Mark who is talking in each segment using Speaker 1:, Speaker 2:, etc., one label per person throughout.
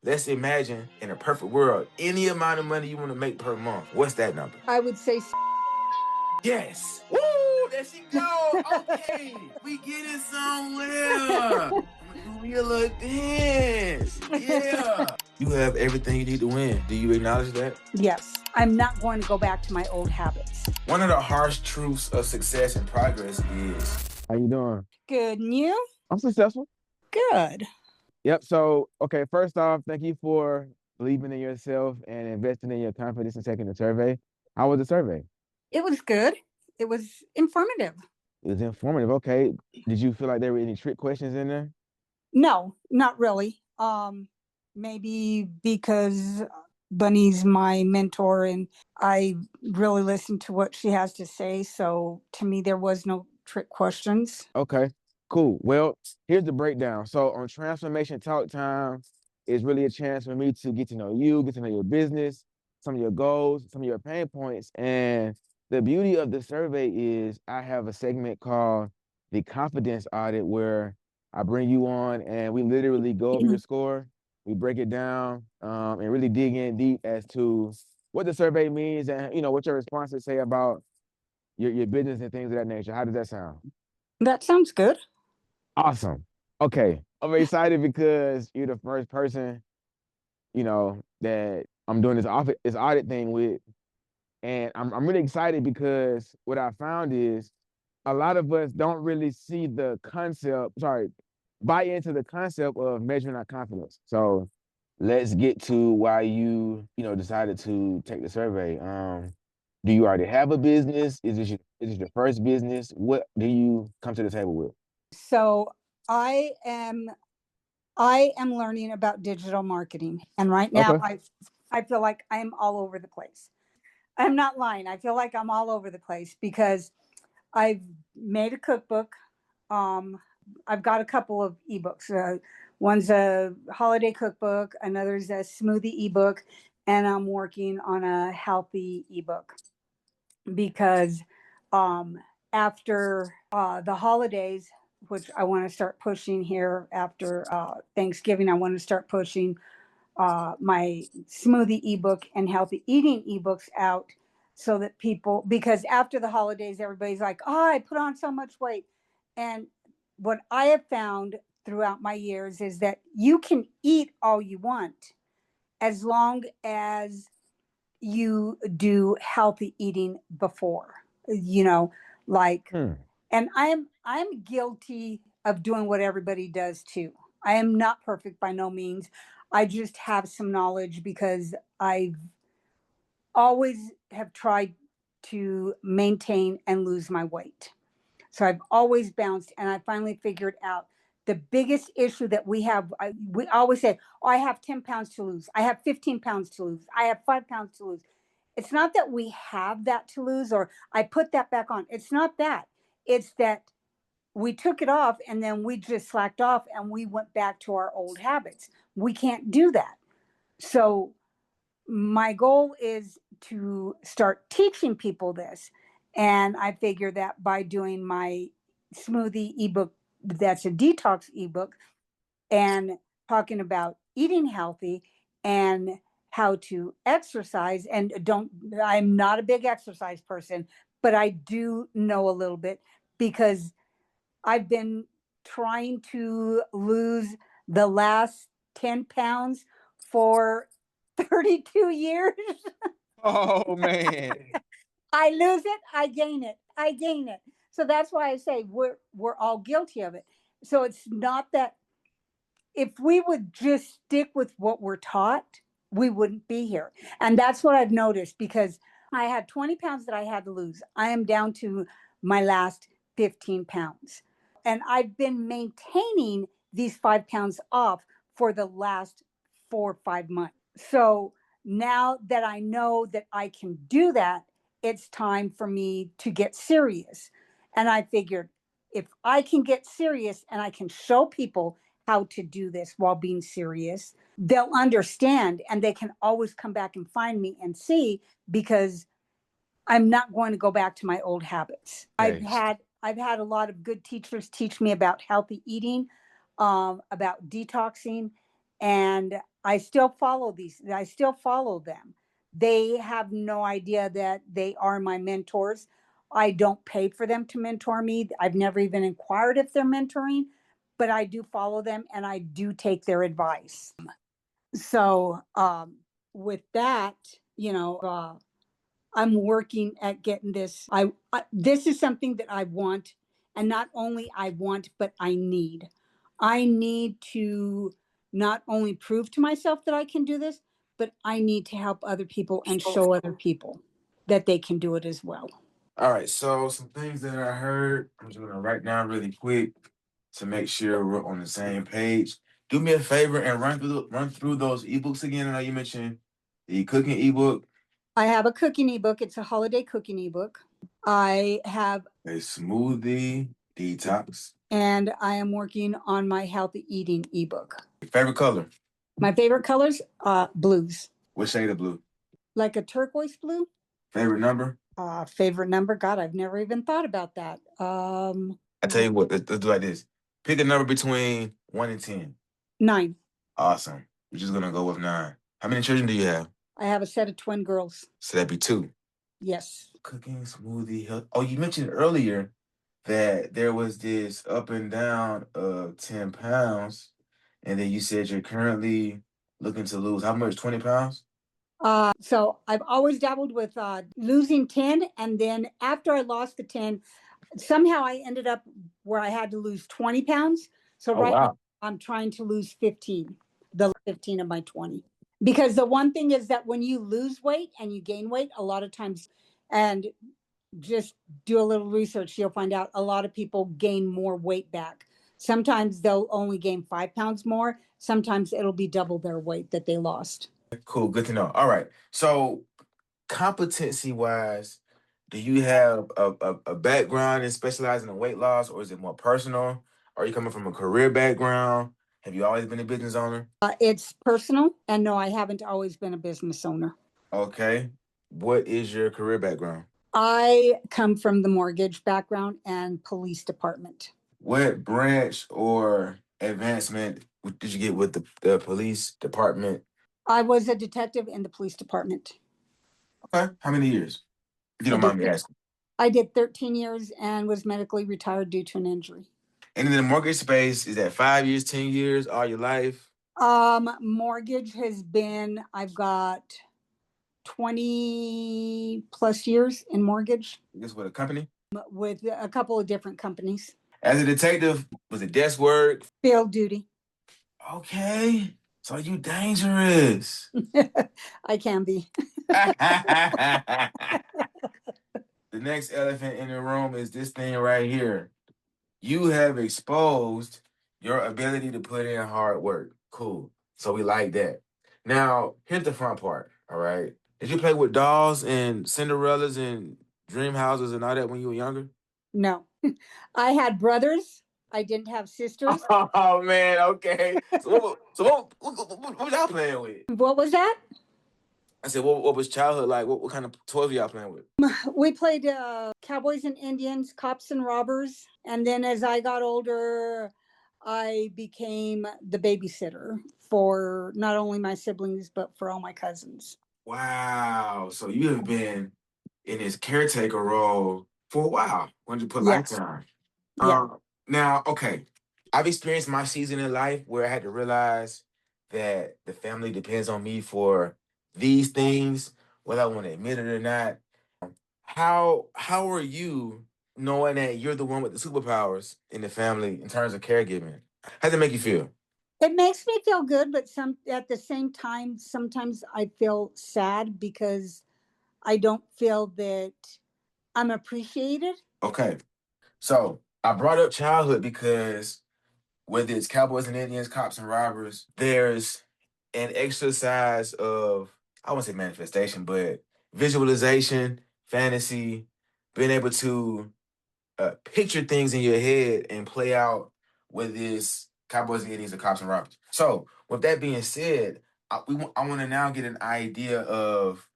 Speaker 1: Let's imagine in a perfect world, any amount of money you want to make per month. What's that number?
Speaker 2: I would say
Speaker 1: Yes. Woo! There she go. Okay. We getting somewhere. Do me a little dance. Yeah. You have everything you need to win. Do you acknowledge that?
Speaker 2: yes. I'm not going to go back to my old habits.
Speaker 1: One of the harsh truths of success and progress is...
Speaker 3: How you doing?
Speaker 2: Good. And you?
Speaker 3: I'm successful.
Speaker 2: Good.
Speaker 3: Yep. So, okay, first off, thank you for believing in yourself and investing in your confidence and taking the survey. How was the survey?
Speaker 2: It was good. It was informative.
Speaker 3: It was informative. Okay. Did you feel like there were any trick questions in there?
Speaker 2: No, not really. Maybe because Bunny's my mentor and I really listen to what she has to say. So to me, there was no trick questions.
Speaker 3: Okay, cool. Well, here's the breakdown. So on Transformation Talk Time is really a chance for me to get to know you, get to know your business, some of your goals, some of your pain points. And the beauty of the survey is I have a segment called the Confidence Audit where I bring you on and we literally go over your score. We break it down and really dig in deep as to what the survey means and what your responses say about your business and things of that nature. How does that sound?
Speaker 2: That sounds good.
Speaker 3: Awesome. Okay. I'm excited because you're the first person, that I'm doing this audit thing with. And I'm really excited because what I found is a lot of us don't really see buy into the concept of measuring our confidence. So let's get to why decided to take the survey. Do you already have a business? Is this your first business? What do you come to the table with?
Speaker 2: So I am learning about digital marketing. And right now
Speaker 3: Okay.
Speaker 2: I feel like I'm all over the place. I'm not lying. I feel like I'm all over the place because I've made a cookbook. I've got a couple of ebooks. One's a holiday cookbook, another's a smoothie ebook, and I'm working on a healthy ebook because after the holidays, which I want to start pushing here after Thanksgiving, I want to start pushing my smoothie ebook and healthy eating ebooks out so that people, because after the holidays, everybody's like, oh, I put on so much weight. And what I have found throughout my years is that you can eat all you want as long as you do healthy eating before, like, and I'm guilty of doing what everybody does too. I am not perfect by no means. I just have some knowledge because I've always have tried to maintain and lose my weight. So I've always bounced, and I finally figured out the biggest issue that we have. We always say, oh, I have 10 pounds to lose. I have 15 pounds to lose. I have 5 pounds to lose. It's not that we have that to lose or I put that back on. It's not that. It's that we took it off and then we just slacked off and we went back to our old habits. We can't do that. So my goal is to start teaching people this. And I figure that by doing my smoothie ebook, that's a detox ebook, and talking about eating healthy and how to exercise. And I'm not a big exercise person, but I do know a little bit because I've been trying to lose the last 10 pounds for 32 years.
Speaker 3: Oh man.
Speaker 2: I lose it, I gain it, I gain it. So that's why I say we're all guilty of it. So it's not that if we would just stick with what we're taught, we wouldn't be here. And that's what I've noticed because I had 20 pounds that I had to lose. I am down to my last 15 pounds. And I've been maintaining these 5 pounds off for the last 4 or 5 months. So now that I know that I can do that, it's time for me to get serious. And I figured if I can get serious and I can show people how to do this while being serious, they'll understand and they can always come back and find me and see because I'm not going to go back to my old habits.
Speaker 3: Okay.
Speaker 2: I've had a lot of good teachers teach me about healthy eating, about detoxing, And I still follow these. I still follow them. They have no idea that they are my mentors. I don't pay for them to mentor me. I've never even inquired if they're mentoring, but I do follow them and I do take their advice. So, with that, I'm working at getting this. This is something that I want, and not only I want, but I need. I need to not only prove to myself that I can do this, but I need to help other people and show other people that they can do it as well.
Speaker 1: All right, so some things that I heard, I'm just gonna write down really quick to make sure we're on the same page. Do me a favor and run through those ebooks again. I know you mentioned the cooking ebook,
Speaker 2: I have a cooking ebook. It's a holiday cooking ebook. I have
Speaker 1: a smoothie detox.
Speaker 2: And I am working on my healthy eating ebook.
Speaker 1: Your favorite color?
Speaker 2: My favorite colors, blues.
Speaker 1: What shade of blue?
Speaker 2: Like a turquoise blue.
Speaker 1: Favorite number?
Speaker 2: Favorite number? God, I've never even thought about that.
Speaker 1: I tell you what, let's do like this. Pick a number between 1 and 10.
Speaker 2: 9.
Speaker 1: Awesome. We're just gonna go with 9. How many children do you have?
Speaker 2: I have a set of twin girls.
Speaker 1: So that'd be 2.
Speaker 2: Yes.
Speaker 1: Cooking, smoothie, health. Oh, you mentioned earlier that there was this up and down of 10 pounds, and then you said you're currently looking to lose how much? 20 pounds?
Speaker 2: So I've always dabbled with losing 10, and then after I lost the 10, somehow I ended up where I had to lose 20 pounds. So
Speaker 1: Oh, wow.
Speaker 2: now I'm trying to lose 15, the 15 of my 20. Because the one thing is that when you lose weight and you gain weight, a lot of times, and just do a little research, you'll find out a lot of people gain more weight back. Sometimes they'll only gain 5 pounds more. Sometimes it'll be double their weight that they lost.
Speaker 1: Cool, good to know. All right. So competency wise, do you have a background in specializing in weight loss, or is it more personal? Are you coming from a career background? Have you always been a business owner?
Speaker 2: It's personal, and no, I haven't always been a business owner.
Speaker 1: Okay. What is your career background?
Speaker 2: I come from the mortgage background and police department.
Speaker 1: What branch or advancement did you get with the police department?
Speaker 2: I was a detective in the police department.
Speaker 1: Okay. How many years? If you don't mind me asking.
Speaker 2: I did 13 years and was medically retired due to an injury.
Speaker 1: And in the mortgage space, is that 5 years, 10 years, all your life?
Speaker 2: Mortgage has been, I've got 20 plus years in mortgage.
Speaker 1: This with a company?
Speaker 2: With a couple of different companies.
Speaker 1: As a detective, was it desk work?
Speaker 2: Field duty.
Speaker 1: Okay. So you dangerous.
Speaker 2: I can be.
Speaker 1: The next elephant in the room is this thing right here. You have exposed your ability to put in hard work. Cool. So we like that. Now, here's the fun part, all right? Did you play with dolls and Cinderellas and dream houses and all that when you were younger?
Speaker 2: No. I had brothers. I didn't have sisters.
Speaker 1: Oh, man, okay. So what y'all playing with?
Speaker 2: What was that?
Speaker 1: I said, what was childhood like? What kind of toys were y'all playing with?
Speaker 2: We played Cowboys and Indians, Cops and Robbers. And then as I got older, I became the babysitter for not only my siblings, but for all my cousins.
Speaker 1: Wow. So you have been in this caretaker role for a while. When did you put
Speaker 2: Yes.
Speaker 1: lifetime?
Speaker 2: Yeah.
Speaker 1: Now, okay. I've experienced my season in life where I had to realize that the family depends on me for these things, whether I want to admit it or not. How are you knowing that you're the one with the superpowers in the family in terms of caregiving? How does it make you feel?
Speaker 2: It makes me feel good, but at the same time, sometimes I feel sad because I don't feel that I'm appreciated.
Speaker 1: Okay. So I brought up childhood because whether it's Cowboys and Indians, Cops and Robbers, there's an exercise of, I wouldn't say manifestation, but visualization, fantasy, being able to picture things in your head and play out whether it's Cowboys and Indians or Cops and Robbers. So with that being said, I want to now get an idea of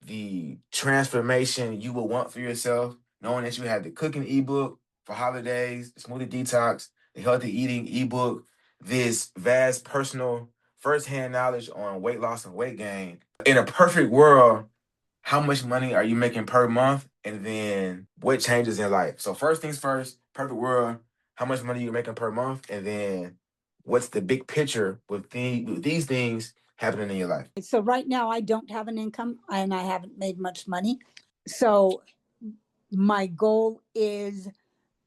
Speaker 1: the transformation you would want for yourself, knowing that you have the cooking ebook for holidays, the smoothie detox, the healthy eating ebook, this vast personal firsthand knowledge on weight loss and weight gain. In a perfect world, how much money are you making per month? And then what changes in life? So first things first, perfect world, how much money you're making per month? And then what's the big picture with these things happening in your life?
Speaker 2: So right now I don't have an income and I haven't made much money. So my goal is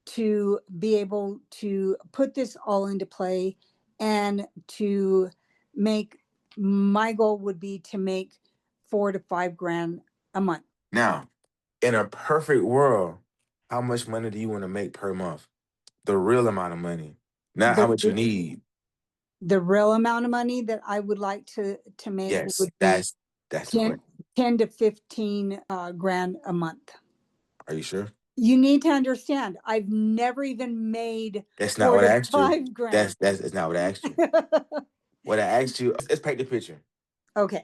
Speaker 2: to be able to put this all into play and to make, my goal would be to make 4 to 5 grand a month.
Speaker 1: Now, in a perfect world, how much money do you want to make per month? The real amount of money, not how much you need.
Speaker 2: The real amount of money that I would like to make
Speaker 1: Yes,
Speaker 2: would be
Speaker 1: that's the
Speaker 2: 10,
Speaker 1: question.
Speaker 2: 10 to 15 grand a month.
Speaker 1: Are you sure?
Speaker 2: You need to understand, I've never even made
Speaker 1: That's not
Speaker 2: 4
Speaker 1: what I
Speaker 2: to
Speaker 1: asked you.
Speaker 2: 5 grand.
Speaker 1: That's not what I asked you. What I asked you, let's paint the picture.
Speaker 2: Okay.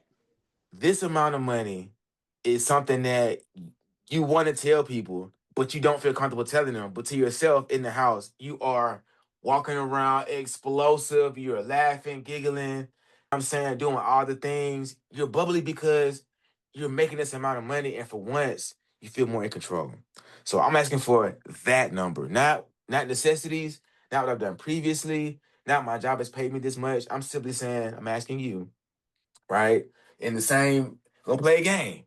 Speaker 1: This amount of money is something that you want to tell people, but you don't feel comfortable telling them. But to yourself in the house, you are walking around explosive, you're laughing, giggling, I'm saying, doing all the things. You're bubbly because you're making this amount of money, and for once, you feel more in control. So I'm asking for that number, not necessities, not what I've done previously, not my job has paid me this much. I'm simply saying, I'm asking you, right? In the same, go play a game.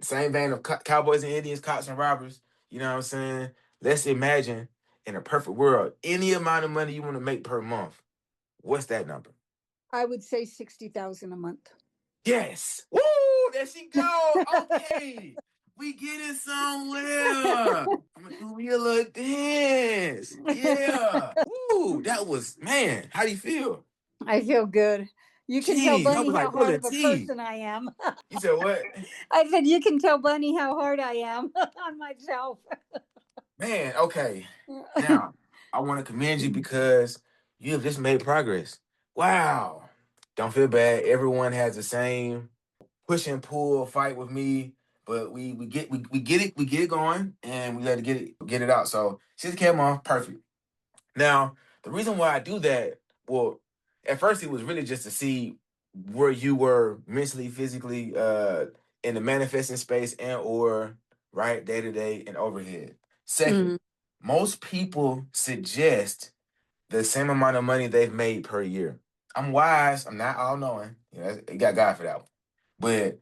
Speaker 1: Same vein of cowboys and Indians, cops and robbers. You know what I'm saying? Let's imagine in a perfect world, any amount of money you want to make per month. What's that number?
Speaker 2: I would say 60,000 a month.
Speaker 1: Yes. Woo! There she go. Okay. We get it somewhere. I'm gonna do me a little dance. Yeah. Woo! That was, man. How do you feel?
Speaker 2: I feel good. You can tell
Speaker 1: Jeez, I
Speaker 2: Bunny
Speaker 1: was
Speaker 2: how
Speaker 1: like
Speaker 2: hard
Speaker 1: pulling
Speaker 2: of a
Speaker 1: teeth.
Speaker 2: person I am.
Speaker 1: You said what?
Speaker 2: I said, you can tell Bunny how hard I am on myself.
Speaker 1: Man, okay. Now, I want to commend you because you have just made progress. Wow. Don't feel bad. Everyone has the same push and pull fight with me, but we get it going and we let it get it out. So 60K a month, perfect. Now, the reason why I do that, well, at first it was really just to see where you were mentally, physically, in the manifesting space and or right day to day and overhead. Second, most people suggest the same amount of money they've made per year. I'm wise. I'm not all knowing. You got God for that one. But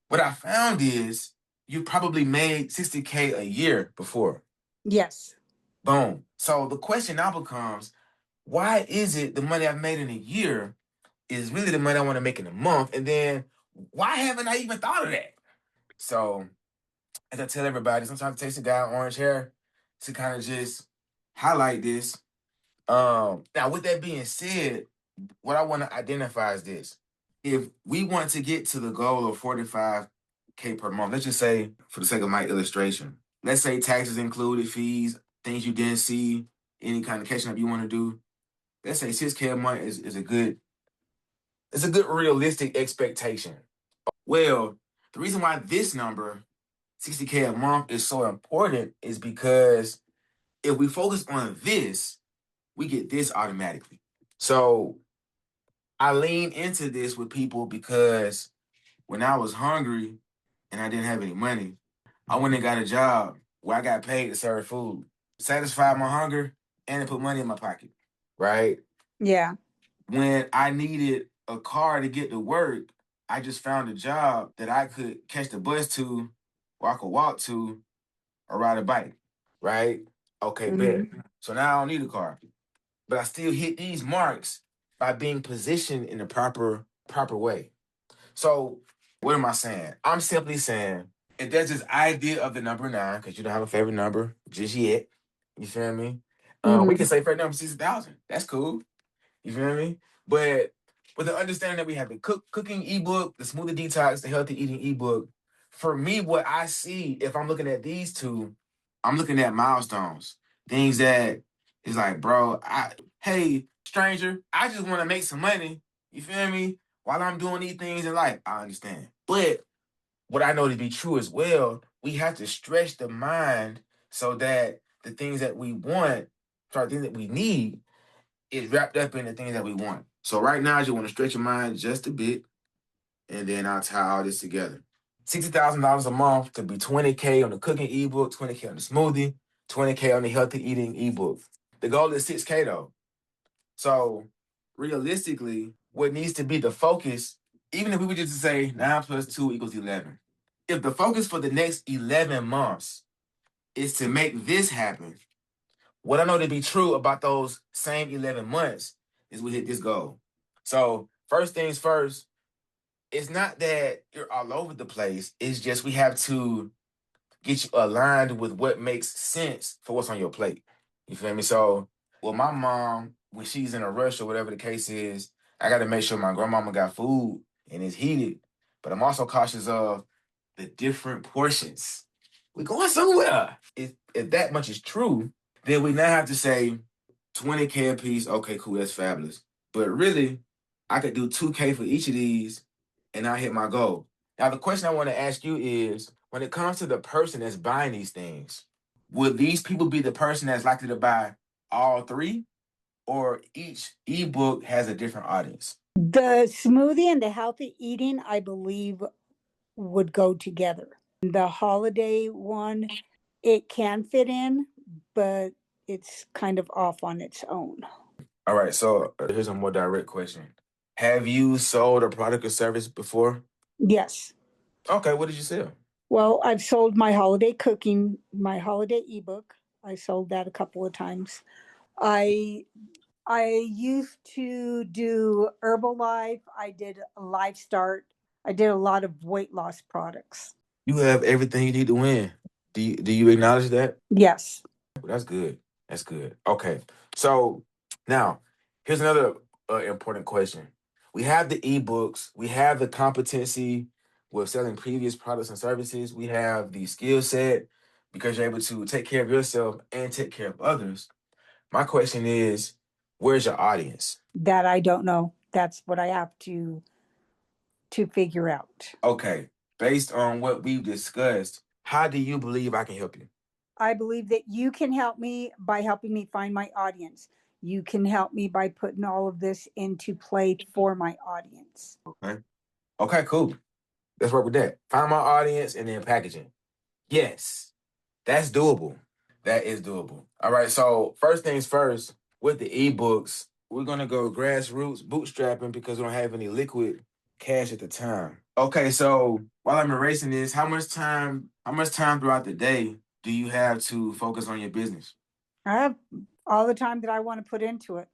Speaker 1: what I found is you probably made 60K a year before.
Speaker 2: Yes.
Speaker 1: Boom. So the question now becomes, why is it the money I've made in a year is really the money I want to make in a month? And then why haven't I even thought of that? So as I tell everybody, sometimes it takes a guy with orange hair to kind of just highlight this. Now with that being said, what I want to identify is this. If we want to get to the goal of 45K per month, let's just say, for the sake of my illustration, let's say taxes included, fees, things you didn't see, any kind of catching up you want to do. Let's say 6K a month is a good, it's a good realistic expectation. Well, the reason why this number, 60K a month, is so important is because if we focus on this, we get this automatically. So I lean into this with people because when I was hungry and I didn't have any money, I went and got a job where I got paid to serve food, satisfy my hunger, and to put money in my pocket, right?
Speaker 2: Yeah.
Speaker 1: When I needed a car to get to work, I just found a job that I could catch the bus to, or I could walk to, or ride a bike, right? Okay, bet. So now I don't need a car, but I still hit these marks by being positioned in the proper way. So what am I saying? I'm simply saying if there's this idea of the number 9, because you don't have a favorite number just yet, you feel me? We can say favorite number 60,000. That's cool. You feel me? But with the understanding that we have the cooking ebook, the Smoothie Detox, the Healthy Eating ebook, for me, what I see if I'm looking at these two, I'm looking at milestones, things that is like, bro, hey, stranger, I just want to make some money. You feel me? While I'm doing these things in life, I understand. But what I know to be true as well, we have to stretch the mind so that the things that we want, sorry, things that we need is wrapped up in the things that we want. So right now, I just want to stretch your mind just a bit, and then I'll tie all this together. $60,000 a month to be 20K on the cooking ebook, 20K on the smoothie, 20K on the healthy eating ebook. The goal is 6K though. So realistically, what needs to be the focus, even if we were just to say 9 plus 2 equals 11, if the focus for the next 11 months is to make this happen, what I know to be true about those same 11 months is we hit this goal. So first things first, it's not that you're all over the place. It's just we have to get you aligned with what makes sense for what's on your plate. You feel me? So, well, my mom, when she's in a rush or whatever the case is, I got to make sure my grandmama got food and it's heated. But I'm also cautious of the different portions. We're going somewhere. If that much is true, then we now have to say 20K a piece. Okay, cool. That's fabulous. But really, I could do 2K for each of these and I hit my goal. Now, the question I want to ask you is, when it comes to the person that's buying these things, would these people be the person that's likely to buy all three, or each ebook has a different audience?
Speaker 2: The smoothie and the healthy eating, I believe, would go together. The holiday one, it can fit in, but it's kind of off on its own.
Speaker 1: All right, so here's a more direct question. Have you sold a product or service before?
Speaker 2: Yes.
Speaker 1: Okay, what did you sell?
Speaker 2: Well, I've sold my holiday cooking, my holiday ebook. I sold that a couple of times. I used to do Herbalife. I did a Life Start. I did a lot of weight loss products.
Speaker 1: You have everything you need to win. Do you acknowledge that?
Speaker 2: Yes.
Speaker 1: That's good. That's good. Okay. So now, here's another important question. We have the ebooks, we have the competency with selling previous products and services, we have the skill set because you're able to take care of yourself and take care of others. My question is, where's your audience?
Speaker 2: That I don't know. That's what I have to figure out.
Speaker 1: Okay. Based on what we've discussed, how do you believe I can help you?
Speaker 2: I believe that you can help me by helping me find my audience. You can help me by putting all of this into play for my audience.
Speaker 1: Okay. Okay, cool. Let's work with that. Find my audience and then packaging. Yes, that's doable. That is doable. All right. So first things first, with the ebooks, we're gonna go grassroots bootstrapping because we don't have any liquid cash at the time. Okay. So while I'm erasing this, how much time throughout the day do you have to focus on your business?
Speaker 2: I have all the time that I want to put into it.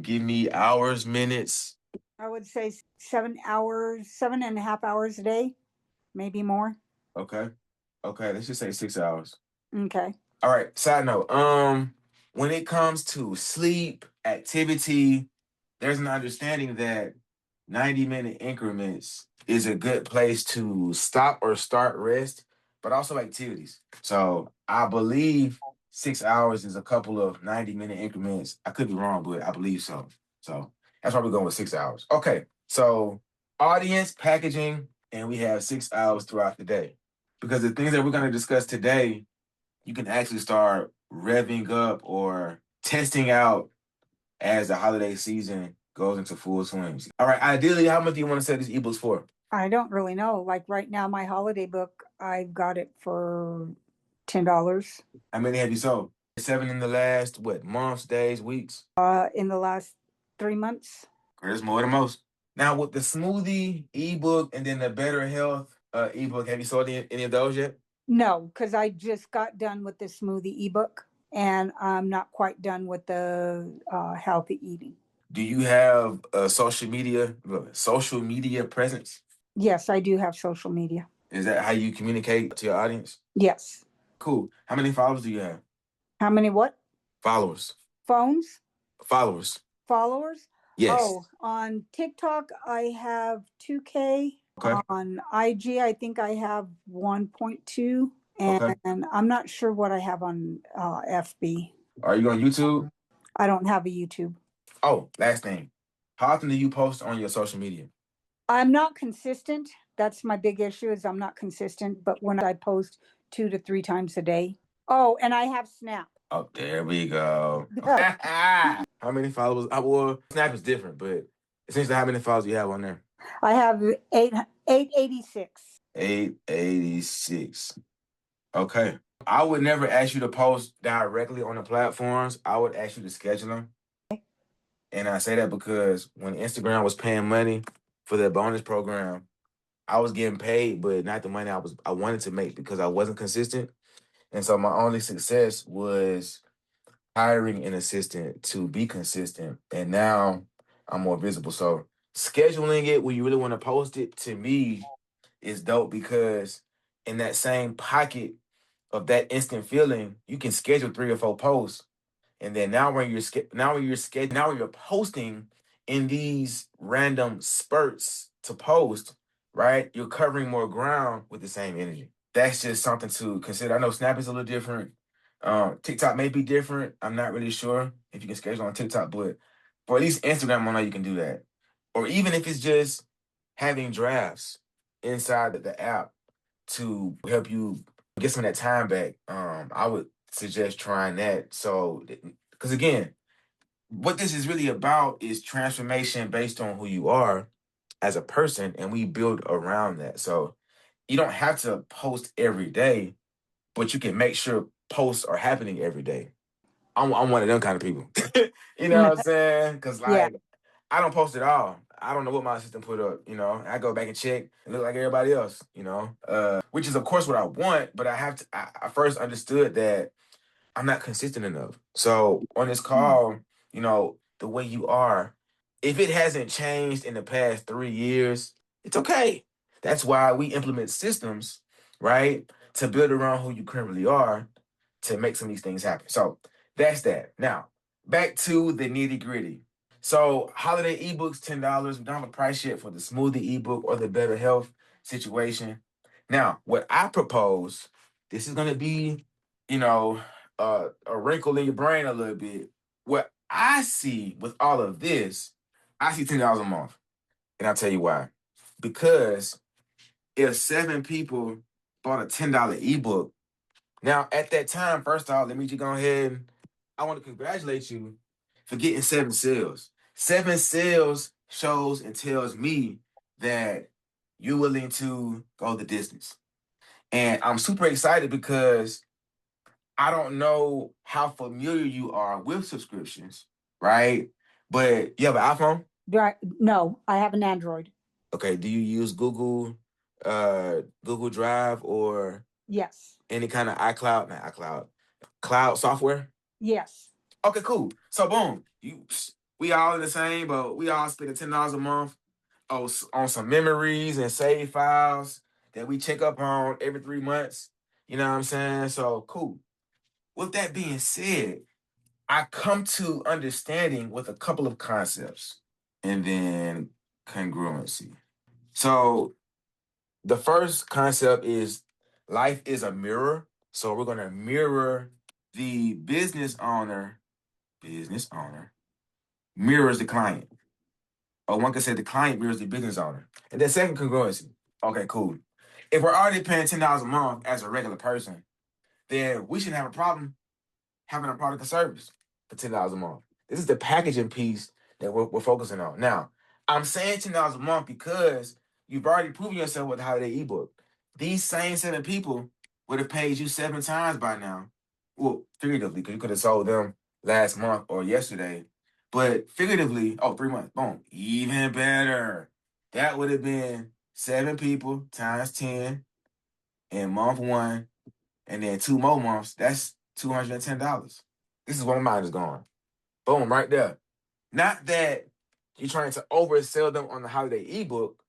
Speaker 1: Give me hours, minutes.
Speaker 2: I would say 7 hours, 7.5 hours a day, maybe more.
Speaker 1: Okay. Okay. Let's just say 6 hours.
Speaker 2: Okay.
Speaker 1: All right. Side note. When it comes to sleep, activity, there's an understanding that 90-minute increments is a good place to stop or start rest, but also activities. So I believe 6 hours is a couple of 90-minute increments. I could be wrong, but I believe so. So that's why we're going with 6 hours. Okay. So audience, packaging, and we have 6 hours throughout the day. Because the things that we're going to discuss today, you can actually start revving up or testing out as the holiday season goes into full swing. All right, ideally, how much do you want to sell these ebooks for?
Speaker 2: I don't really know. Like right now, my holiday book, I've got it for $10
Speaker 1: How many have you sold? 7 in the last, what, months, days, weeks?
Speaker 2: in the last 3 months.
Speaker 1: There's more than most. Now, with the smoothie ebook and then the better health ebook, have you sold any of those yet?
Speaker 2: No, because I just got done with the smoothie ebook and I'm not quite done with the healthy eating.
Speaker 1: Do you have a social media presence?
Speaker 2: Yes, I do have social media.
Speaker 1: Is that how you communicate to your audience?
Speaker 2: Yes.
Speaker 1: Cool. How many followers do you have?
Speaker 2: How many what?
Speaker 1: Followers.
Speaker 2: Phones?
Speaker 1: Followers.
Speaker 2: Followers?
Speaker 1: Yes.
Speaker 2: Oh, on TikTok, I have 2K.
Speaker 1: Okay.
Speaker 2: On IG, I think I have 1.2.
Speaker 1: Okay.
Speaker 2: And I'm not sure what I have on FB.
Speaker 1: Are you on YouTube?
Speaker 2: I don't have a YouTube.
Speaker 1: Oh, last thing. How often do you post on your social media?
Speaker 2: I'm not consistent. That's my big issue is I'm not consistent. But when I post 2 to 3 times a day. Oh, and I have Snap.
Speaker 1: Oh, there we go. How many followers? Well, Snap is different, but essentially, how many followers do you have on there?
Speaker 2: I have 886.
Speaker 1: 886. Okay. I would never ask you to post directly on the platforms. I would ask you to schedule them. And I say that because when Instagram was paying money for their bonus program, I was getting paid, but not the money I wanted to make because I wasn't consistent. And so my only success was hiring an assistant to be consistent. And now I'm more visible. So scheduling it when you really want to post it, to me, is dope because in that same pocket of that instant feeling, you can schedule 3 or 4 posts. And then now when you're posting in these random spurts to post, right? You're covering more ground with the same energy. That's just something to consider. I know Snap is a little different. TikTok may be different. I'm not really sure if you can schedule on TikTok, but for at least Instagram, I know you can do that. Or even if it's just having drafts inside the app to help you get some of that time back, I would suggest trying that. So, because again, what this is really about is transformation based on who you are as a person, and we build around that. So, you don't have to post every day, but you can make sure posts are happening every day. I'm one of them kind of people. You know what I'm saying? Because
Speaker 2: Yeah.
Speaker 1: like I don't post at all. I don't know what my assistant put up. I go back and check and look like everybody else. Which is of course what I want, but I have to. I first understood that I'm not consistent enough. So on this call, the way you are, if it hasn't changed in the past 3 years, it's okay. That's why we implement systems, right? To build around who you currently are to make some of these things happen. So that's that. Now, back to the nitty gritty. So holiday ebooks, $10. We don't have a price yet for the smoothie ebook or the better health situation. Now, what I propose, this is gonna be, you know, a wrinkle in your brain a little bit. What I see with all of this, I see $10 a month. And I'll tell you why. Because if 7 people bought a $10 ebook, now at that time, first off, let me just go ahead and I want to congratulate you for getting 7 sales. 7 sales shows and tells me that you're willing to go the distance. And I'm super excited because I don't know how familiar you are with subscriptions, right? But you have an iPhone?
Speaker 2: No, I have an Android.
Speaker 1: Okay. Do you use Google Drive or
Speaker 2: Yes.
Speaker 1: any kind of not iCloud, cloud software?
Speaker 2: Yes.
Speaker 1: Okay, cool. So boom, we all in the same, but we all spending $10 a month on some memories and save files that we check up on every 3 months. You know what I'm saying? So cool. With that being said, I come to understanding with a couple of concepts and then congruency. So the first concept is life is a mirror. So we're going to mirror the business owner mirrors the client. Or one could say the client mirrors the business owner. And then second, congruency. Okay, cool. If we're already paying $10 a month as a regular person, then we shouldn't have a problem having a product or service for $10 a month. This is the packaging piece that we're focusing on. Now, I'm saying $10 a month because you've already proven yourself with the holiday ebook. These same 7 people would have paid you 7 times by now. Well, figuratively, because you could have sold them last month or yesterday. But figuratively, 3 months, boom, even better. That would have been 7 people times 10 in month 1, and then 2 more months. That's $210. This is where my mind is going. Boom, right there. Not that you're trying to oversell them on the holiday ebook,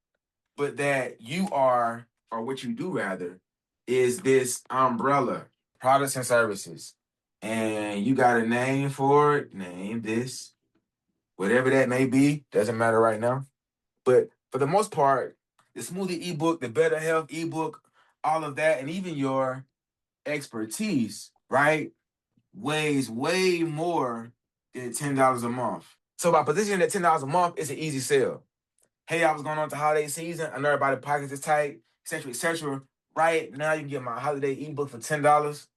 Speaker 1: but that you are, or what you do rather, is this umbrella, products and services. And you got a name for it, name this, whatever that may be, doesn't matter right now. But for the most part, the smoothie ebook, the better health ebook, all of that, and even your expertise, right, weighs way more than $10 a month. So by positioning at $10 a month, it's an easy sell. Hey, I was going on to holiday season. I know everybody's pockets is tight, et cetera, et cetera. Right now, you can get my holiday ebook for $10.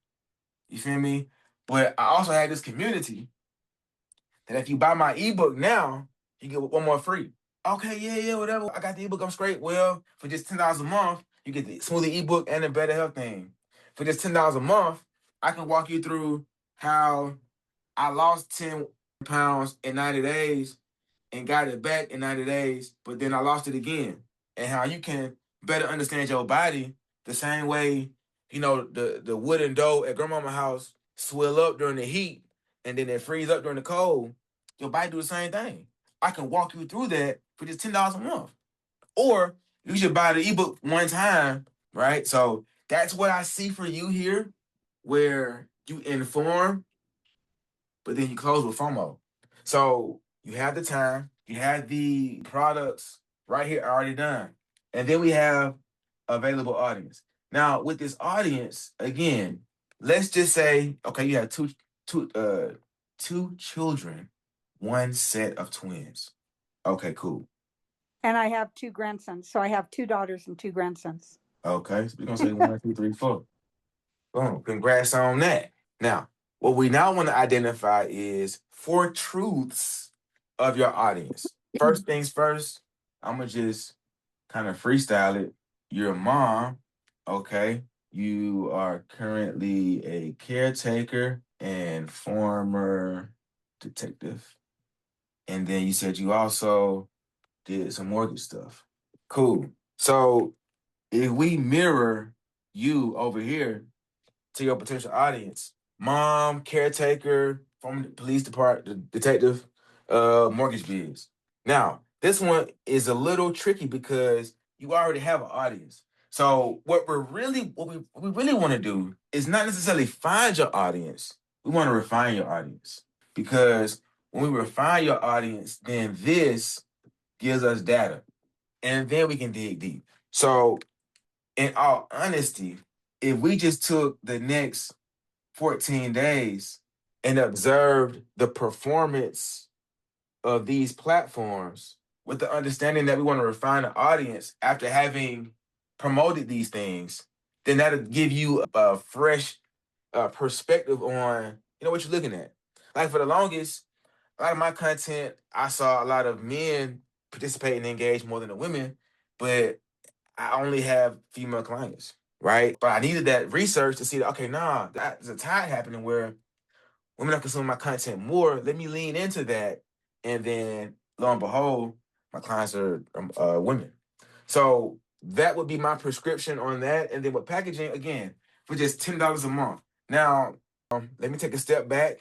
Speaker 1: You feel me? But I also had this community that if you buy my ebook now, you get one more free. Okay, yeah, whatever. I got the ebook. I'm straight. Well, for just $10 a month, you get the smoothie ebook and the better health thing. For just $10 a month, I can walk you through how I lost 10 pounds in 90 days and got it back in 90 days, but then I lost it again. And how you can better understand your body the same way, the wooden dough at grandmama's house swell up during the heat and then it freeze up during the cold. Your body do the same thing. I can walk you through that for just $10 a month. Or you should buy the ebook one time, right? So that's what I see for you here, where you inform, but then you close with FOMO. So you have the time, you have the products right here already done. And then we have available audience. Now, with this audience, again, let's just say, okay, you have two children, one set of twins. Okay, cool.
Speaker 2: And I have 2 grandsons. So I have 2 daughters and 2 grandsons.
Speaker 1: Okay, so we're gonna say 1, 2, 3, 4. Boom. Congrats on that. Now, what we now want to identify is 4 truths of your audience. First things first, I'm gonna just kind of freestyle it. You're a mom, okay? You are currently a caretaker and former detective. And then you said you also did some mortgage stuff. Cool. So if we mirror you over here to your potential audience, mom, caretaker, former police department, detective, mortgage biz. Now, this one is a little tricky because you already have an audience. So what we really want to do is not necessarily find your audience. We want to refine your audience. Because when we refine your audience, then this gives us data. And then we can dig deep. So in all honesty, if we just took the next 14 days and observed the performance of these platforms with the understanding that we want to refine the audience after having promoted these things, then that'll give you a fresh perspective on what you're looking at. Like for the longest, a lot of my content, I saw a lot of men participate and engage more than the women, but I only have female clients, right? But I needed that research to see that, okay, there's a tide happening where women are consuming my content more. Let me lean into that. And then lo and behold, my clients are women. So that would be my prescription on that. And then with packaging, again, for just $10 a month. Now, let me take a step back.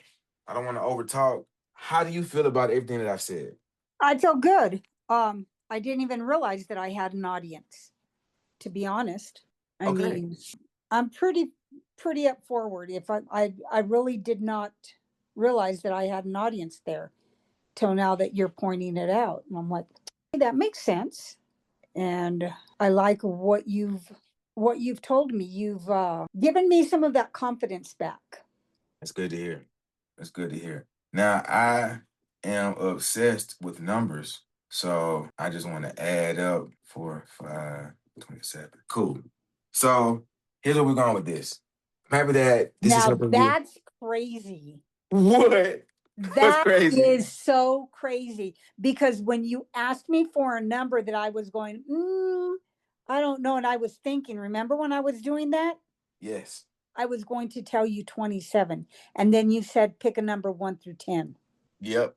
Speaker 1: I don't want to overtalk. How do you feel about everything that I've said?
Speaker 2: I feel good. I didn't even realize that I had an audience, to be honest. I
Speaker 1: Okay.
Speaker 2: mean, I'm pretty up forward. If I really did not realize that I had an audience there till now that you're pointing it out. And I'm like, hey, that makes sense. And I like what you've told me. You've given me some of that confidence back.
Speaker 1: That's good to hear. That's good to hear. Now, I am obsessed with numbers. So I just want to add up 4, 5, 27. Cool. So here's where we're going with this. I'm happy that this is
Speaker 2: Now
Speaker 1: helping you.
Speaker 2: that's crazy.
Speaker 1: What? What's
Speaker 2: That
Speaker 1: crazy?
Speaker 2: is so crazy, because when you asked me for a number that I was going, I don't know. And I was thinking, remember when I was doing that?
Speaker 1: Yes.
Speaker 2: I was going to tell you 27. And then you said pick a number 1 through 10.
Speaker 1: Yep.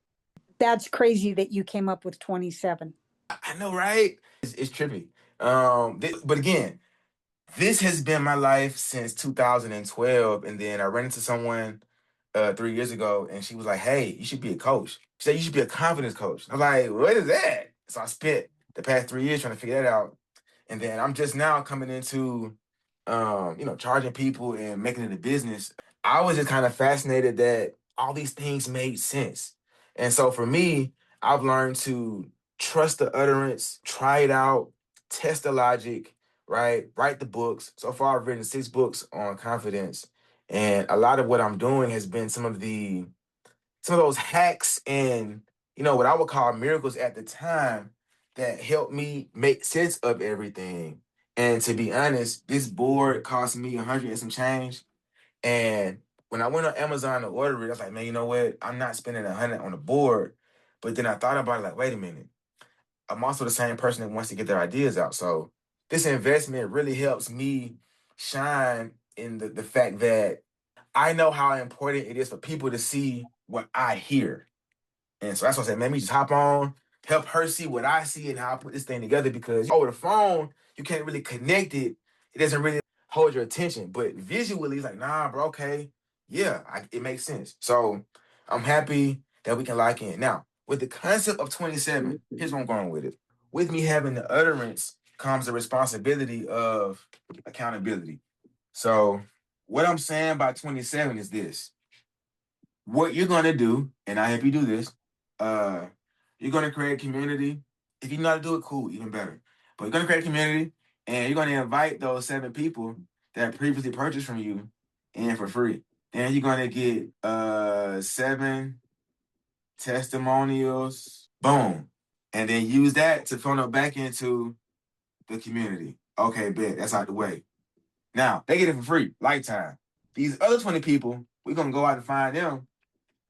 Speaker 2: That's crazy that you came up with 27.
Speaker 1: I know, right? It's trippy. But again, this has been my life since 2012. And then I ran into someone 3 years ago, and she was like, "Hey, you should be a coach." She said, "You should be a confidence coach." I'm like, "What is that?" So I spent the past 3 years trying to figure that out, and then I'm just now coming into, charging people and making it a business. I was just kind of fascinated that all these things made sense, and so for me, I've learned to trust the utterance, try it out, test the logic, right? Write the books. So far, I've written 6 books on confidence. And a lot of what I'm doing has been some of those hacks and what I would call miracles at the time that helped me make sense of everything. And to be honest, this board cost me 100 and some change. And when I went on Amazon to order it, I was like, man, you know what? I'm not spending 100 on the board. But then I thought about it like, wait a minute. I'm also the same person that wants to get their ideas out. So this investment really helps me shine in the fact that I know how important it is for people to see what I hear. And so that's why I said, man, let me just hop on, help her see what I see and how I put this thing together, because over the phone, you can't really connect it. It doesn't really hold your attention. But visually, it's like, nah, bro, okay. Yeah, it makes sense. So I'm happy that we can lock in. Now, with the concept of 27, here's where I'm going with it. With me having the utterance comes the responsibility of accountability. So what I'm saying by 27 is this. What you're gonna do, and I help you do this, you're gonna create a community. If you know how to do it, cool, even better. But you're gonna create a community, and you're gonna invite those 7 people that previously purchased from you in for free. And you're gonna get 7 testimonials, boom. And then use that to funnel back into the community. Okay, bet, that's out the way. Now, they get it for free, lifetime. These other 20 people, we're gonna go out and find them,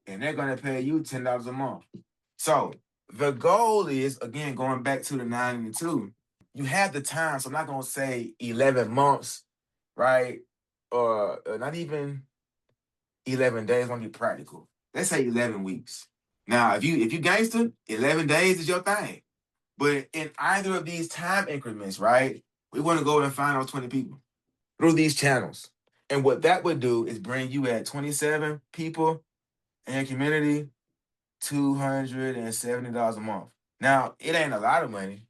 Speaker 1: and they're gonna pay you $10 a month. So the goal is, again, going back to the 9 and the 2, you have the time. So I'm not gonna say 11 months, right? Or not even 11 days, gonna be practical. Let's say 11 weeks. Now, if you gangster, 11 days is your thing. But in either of these time increments, right, we want to go and find those 20 people through these channels. And what that would do is bring you at 27 people in your community, $270 a month. Now, it ain't a lot of money,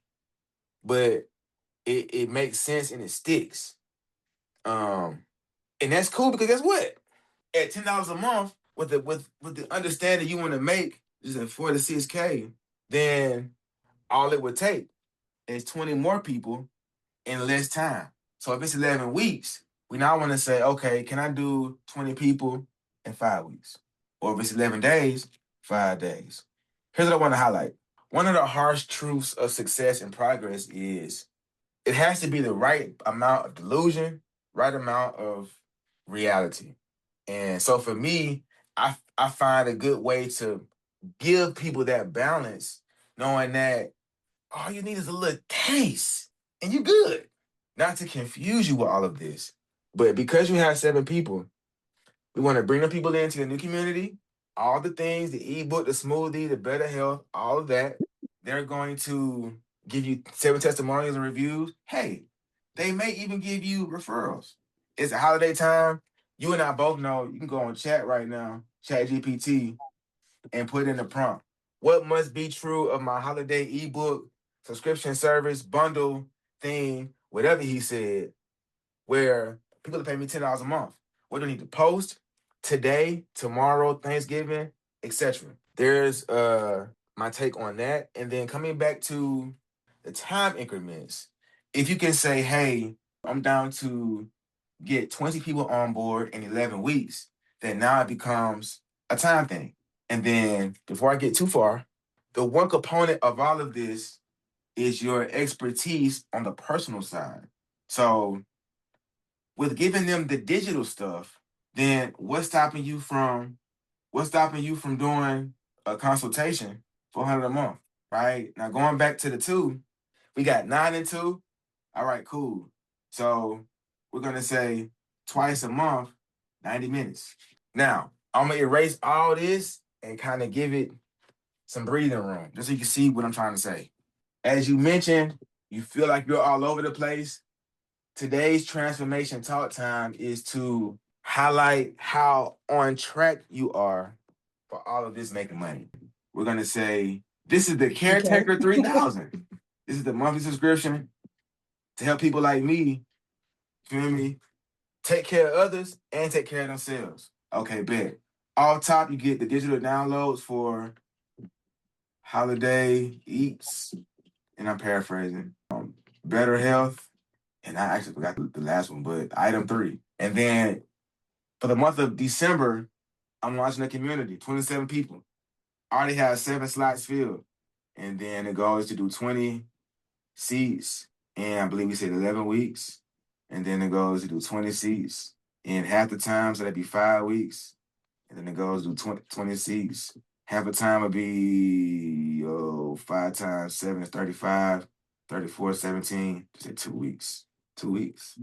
Speaker 1: but it makes sense and it sticks. And that's cool because guess what? At $10 a month, with the understanding you want to make just at 4 to 6K, then all it would take is 20 more people in less time. So if it's 11 weeks, we now want to say, okay, can I do 20 people in 5 weeks? Or if it's 11 days, 5 days. Here's what I want to highlight. One of the harsh truths of success and progress is it has to be the right amount of delusion, right amount of reality. And so for me, I find a good way to give people that balance, knowing that all you need is a little taste and you good. Not to confuse you with all of this, but because you have 7 people, we want to bring the people into the new community, all the things, the ebook, the smoothie, the better health, all of that. They're going to give you 7 testimonials and reviews. Hey, they may even give you referrals. It's a holiday time. You and I both know you can go on chat right now, chat GPT, and put in the prompt. What must be true of my holiday ebook, subscription service, bundle, thing, whatever he said, where people pay me $10 a month. What do I need to post today, tomorrow, Thanksgiving, etc. There's my take on that. And then coming back to the time increments, if you can say, hey, I'm down to get 20 people on board in 11 weeks, then now it becomes a time thing. And then before I get too far, the one component of all of this is your expertise on the personal side. So with giving them the digital stuff, then what's stopping you from doing a consultation for 100 a month, right? Now going back to the 2, we got 9 and 2. All right, cool. So we're gonna say twice a month, 90 minutes. Now, I'm gonna erase all this and kind of give it some breathing room, just so you can see what I'm trying to say. As you mentioned, you feel like you're all over the place. Today's transformation talk time is to highlight how on track you are for all of this making money. We're gonna say this is the Caretaker 3000. This is the monthly subscription to help people like me, feel me, take care of others and take care of themselves. Okay, bet. Off top, you get the digital downloads for holiday eats, and I'm paraphrasing. Better health, and I actually forgot the last one, but item 3. And then for the month of December, I'm launching a community, 27 people. I already have 7 slots filled. And then the goal is to do 20 seats, and I believe we said 11 weeks. And then the goal is to do 20 seats And half the time, so that'd be 5 weeks. And then it goes to 20 seats. Half the time would be 5 times 7 is 35, 34, 17. Just say 2 weeks. 2 weeks.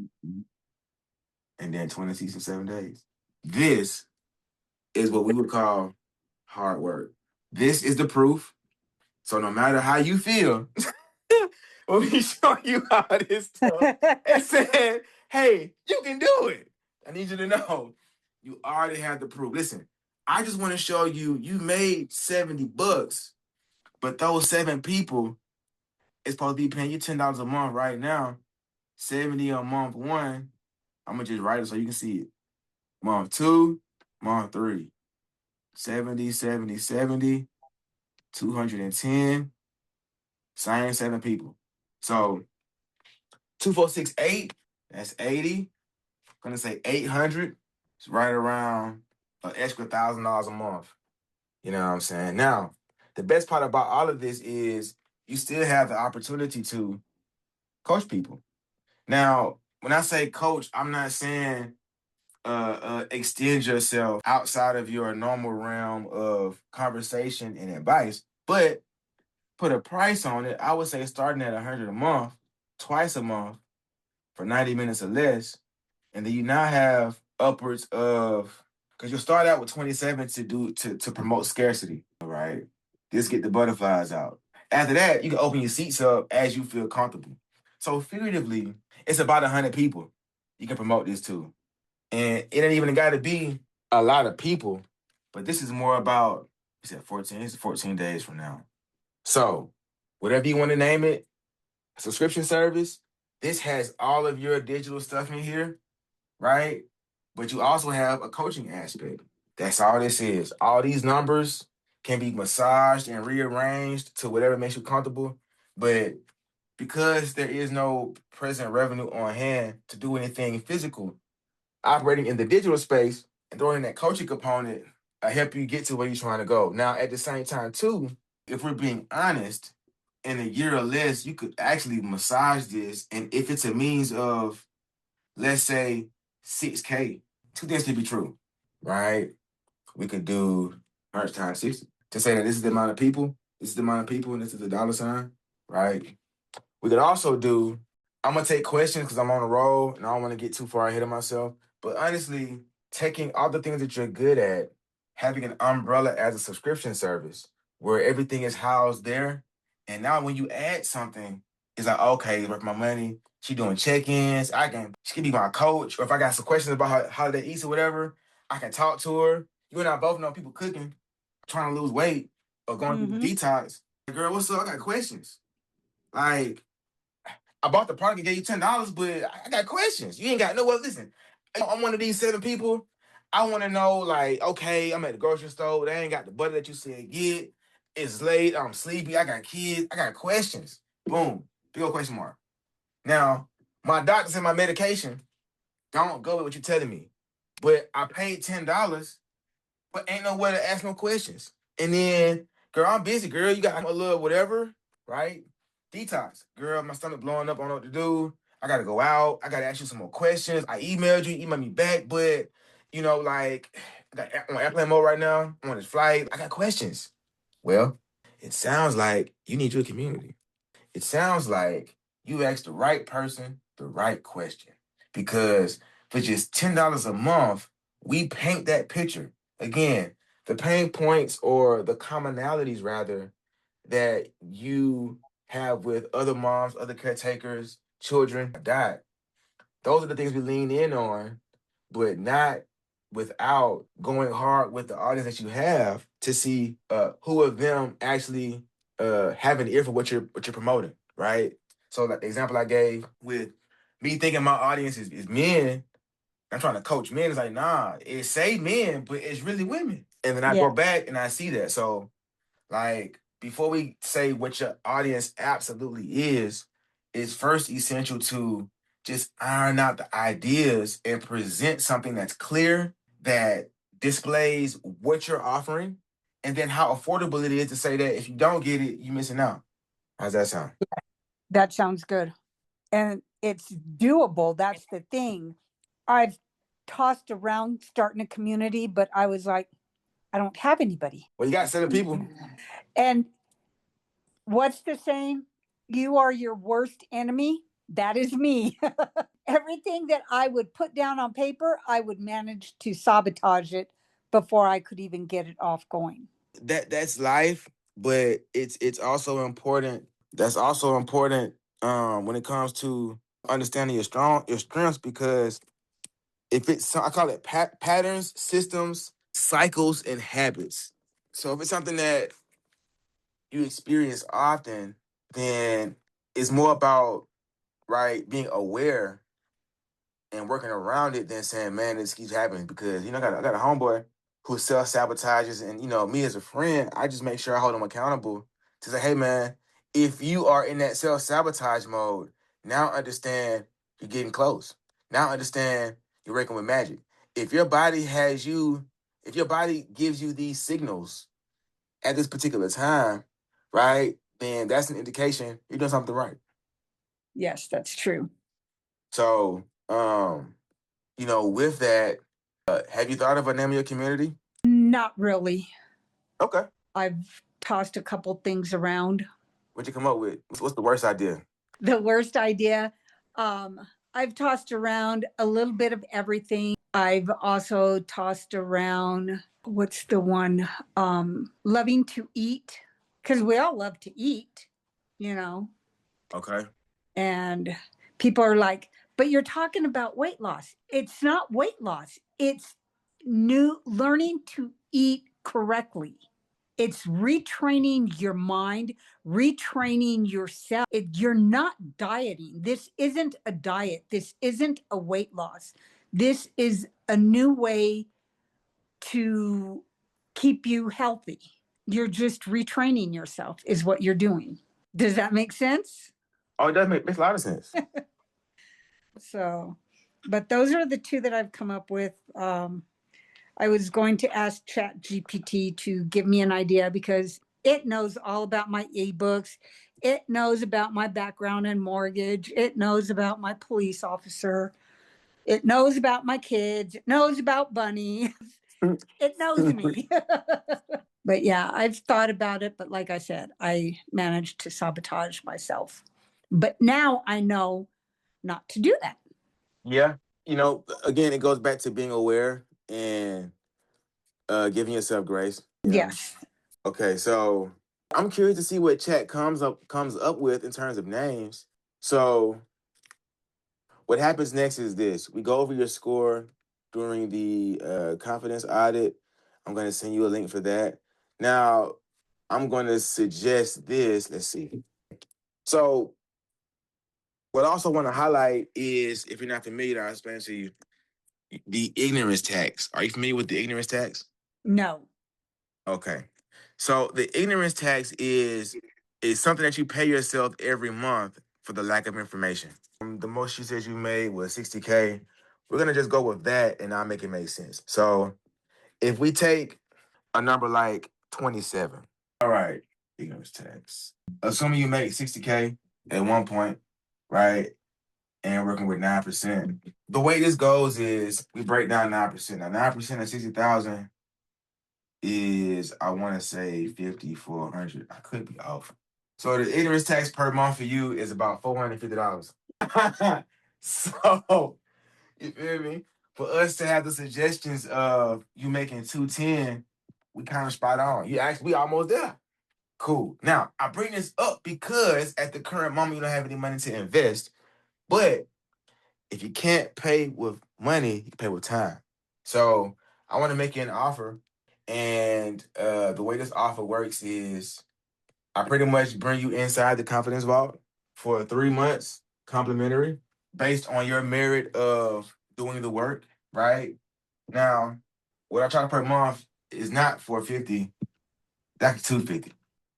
Speaker 1: And then 20 seats in 7 days. This is what we would call hard work. This is the proof. So no matter how you feel, when we show you how this stuff and said, hey, you can do it. I need you to know you already have the proof. Listen, I just want to show you made $70, but those 7 people is supposed to be paying you $10 a month right now. 70 on month 1. I'm gonna just write it so you can see it. Month 2, month 3. 70, 70, 70, 210. Same 7 people. So 2468, that's 80. I'm gonna say 800. It's right around an extra $1,000 a month. You know what I'm saying? Now, the best part about all of this is you still have the opportunity to coach people. Now, when I say coach, I'm not saying extend yourself outside of your normal realm of conversation and advice, but put a price on it. I would say starting at $100 a month, twice a month for 90 minutes or less, and then you now have upwards of, because you'll start out with 27 to promote scarcity. All right, just get the butterflies out. After that, you can open your seats up as you feel comfortable. So figuratively, it's about 100 people you can promote this to, and it ain't even got to be a lot of people, but this is more about, you said 14. It's 14 days from now. So whatever you want to name it, subscription service. This has all of your digital stuff in here, right? But you also have a coaching aspect. That's all this is. All these numbers can be massaged and rearranged to whatever makes you comfortable. But because there is no present revenue on hand to do anything physical, operating in the digital space and throwing in that coaching component, I help you get to where you're trying to go. Now, at the same time, too, if we're being honest, in a year or less, you could actually massage this. And if it's a means of, let's say, 6K, 2 things could be true, right? We could do merch times 60 to say that this is the amount of people, this is the amount of people, and this is the dollar sign, right? We could also do, I'm going to take questions because I'm on a roll and I don't want to get too far ahead of myself. But honestly, taking all the things that you're good at, having an umbrella as a subscription service where everything is housed there. And now when you add something, it's like, okay, worth my money. She doing check-ins. She can be my coach. Or if I got some questions about how holiday eats or whatever, I can talk to her. You and I both know people cooking, trying to lose weight or going through the detox. Girl, what's up? I got questions. Like, I bought the product and gave you $10, but I got questions. You ain't got no well. Listen, I'm one of these 7 people. I want to know, like, okay, I'm at the grocery store. They ain't got the butter that you said get. It's late. I'm sleepy. I got kids. I got questions. Boom. Big old question mark. Now, my doctor said my medication don't go with what you're telling me, but I paid $10, but ain't no way to ask no questions. And then, girl, I'm busy, girl. You got a little whatever, right? Detox. Girl, my stomach blowing up. I don't know what to do. I got to go out. I got to ask you some more questions. I emailed you, emailed me back, but, like, I'm on airplane mode right now. I'm on this flight. I got questions. Well, it sounds like you need your community. It sounds like you asked the right person the right question. Because for just $10 a month, we paint that picture. Again, the pain points or the commonalities, rather, that you have with other moms, other caretakers, children died. Those are the things we lean in on, but not without going hard with the audience that you have to see who of them actually have an ear for what you're promoting, right? So like the example I gave with me thinking my audience is men, I'm trying to coach men. It's like, nah, it say men, but it's really women. And then I go back and I see that. So like before we say what your audience absolutely is, it's first essential to just iron out the ideas and present something that's clear, that displays what you're offering, and then how affordable it is to say that if you don't get it, you're missing out. How's that sound?
Speaker 2: That sounds good. And it's doable. That's the thing. I've tossed around starting a community, but I was like, I don't have anybody.
Speaker 1: Well, you got 7 people.
Speaker 2: And what's the saying? You are your worst enemy. That is me. Everything that I would put down on paper, I would manage to sabotage it before I could even get it off going.
Speaker 1: That's life, but it's also important. That's also important when it comes to understanding your strengths, because if it's, I call it patterns, systems, cycles, and habits. So if it's something that you experience often, then it's more about, right, being aware and working around it than saying, man, this keeps happening. Because, I got a homeboy who self-sabotages, and, me as a friend, I just make sure I hold him accountable to say, hey, man, if you are in that self-sabotage mode, now understand you're getting close. Now understand you're working with magic. If your body gives you these signals at this particular time, right, then that's an indication you're doing something right.
Speaker 2: Yes, that's true.
Speaker 1: So, with that, have you thought of a name of your community?
Speaker 2: Not really.
Speaker 1: Okay.
Speaker 2: I've tossed a couple things around.
Speaker 1: What'd you come up with? What's the worst idea?
Speaker 2: The worst idea. I've tossed around a little bit of everything. I've also tossed around, what's the one? Loving to eat, because we all love to eat, you know.
Speaker 1: Okay.
Speaker 2: And people are like, but you're talking about weight loss. It's not weight loss. It's learning to eat correctly. It's retraining your mind, retraining yourself. You're not dieting. This isn't a diet. This isn't a weight loss. This is a new way to keep you healthy. You're just retraining yourself, is what you're doing. Does that make sense?
Speaker 1: Oh, it does makes a lot of sense.
Speaker 2: So, but those are the two that I've come up with. I was going to ask Chat GPT to give me an idea because it knows all about my ebooks. It knows about my background in mortgage. It knows about my police officer. It knows about my kids. It knows about Bunny. It knows me. But yeah, I've thought about it. But like I said, I managed to sabotage myself. But now I know not to do that.
Speaker 1: Yeah. Again, it goes back to being aware and giving yourself grace.
Speaker 2: Yes.
Speaker 1: Okay, so I'm curious to see what chat comes up with in terms of names. So what happens next is this. We go over your score during the confidence audit. I'm going to send you a link for that. Now, I'm going to suggest this. Let's see. So what I also want to highlight is, if you're not familiar, I'll explain to you, the ignorance tax. Are you familiar with the ignorance tax?
Speaker 2: No.
Speaker 1: Okay. So the ignorance tax is something that you pay yourself every month for the lack of information. The most usage you made was 60K. We're gonna just go with that, and I'll make it make sense. So if we take a number like 27, all right, ignorance tax. Assuming you make 60K at one point, right, and working with 9%. The way this goes is we break down 9%. Now 9% of 60,000 is, I want to say, 5,400. I could be off. So the ignorance tax per month for you is about $450. So you feel me? For us to have the suggestions of you making 210, we kind of spot on. We almost there. Cool. Now I bring this up because at the current moment you don't have any money to invest, but if you can't pay with money, you can pay with time. So I want to make you an offer. And the way this offer works is I pretty much bring you inside the confidence vault for 3 months, complimentary, based on your merit of doing the work, right? Now, what I charge per month is not 450, that's 250.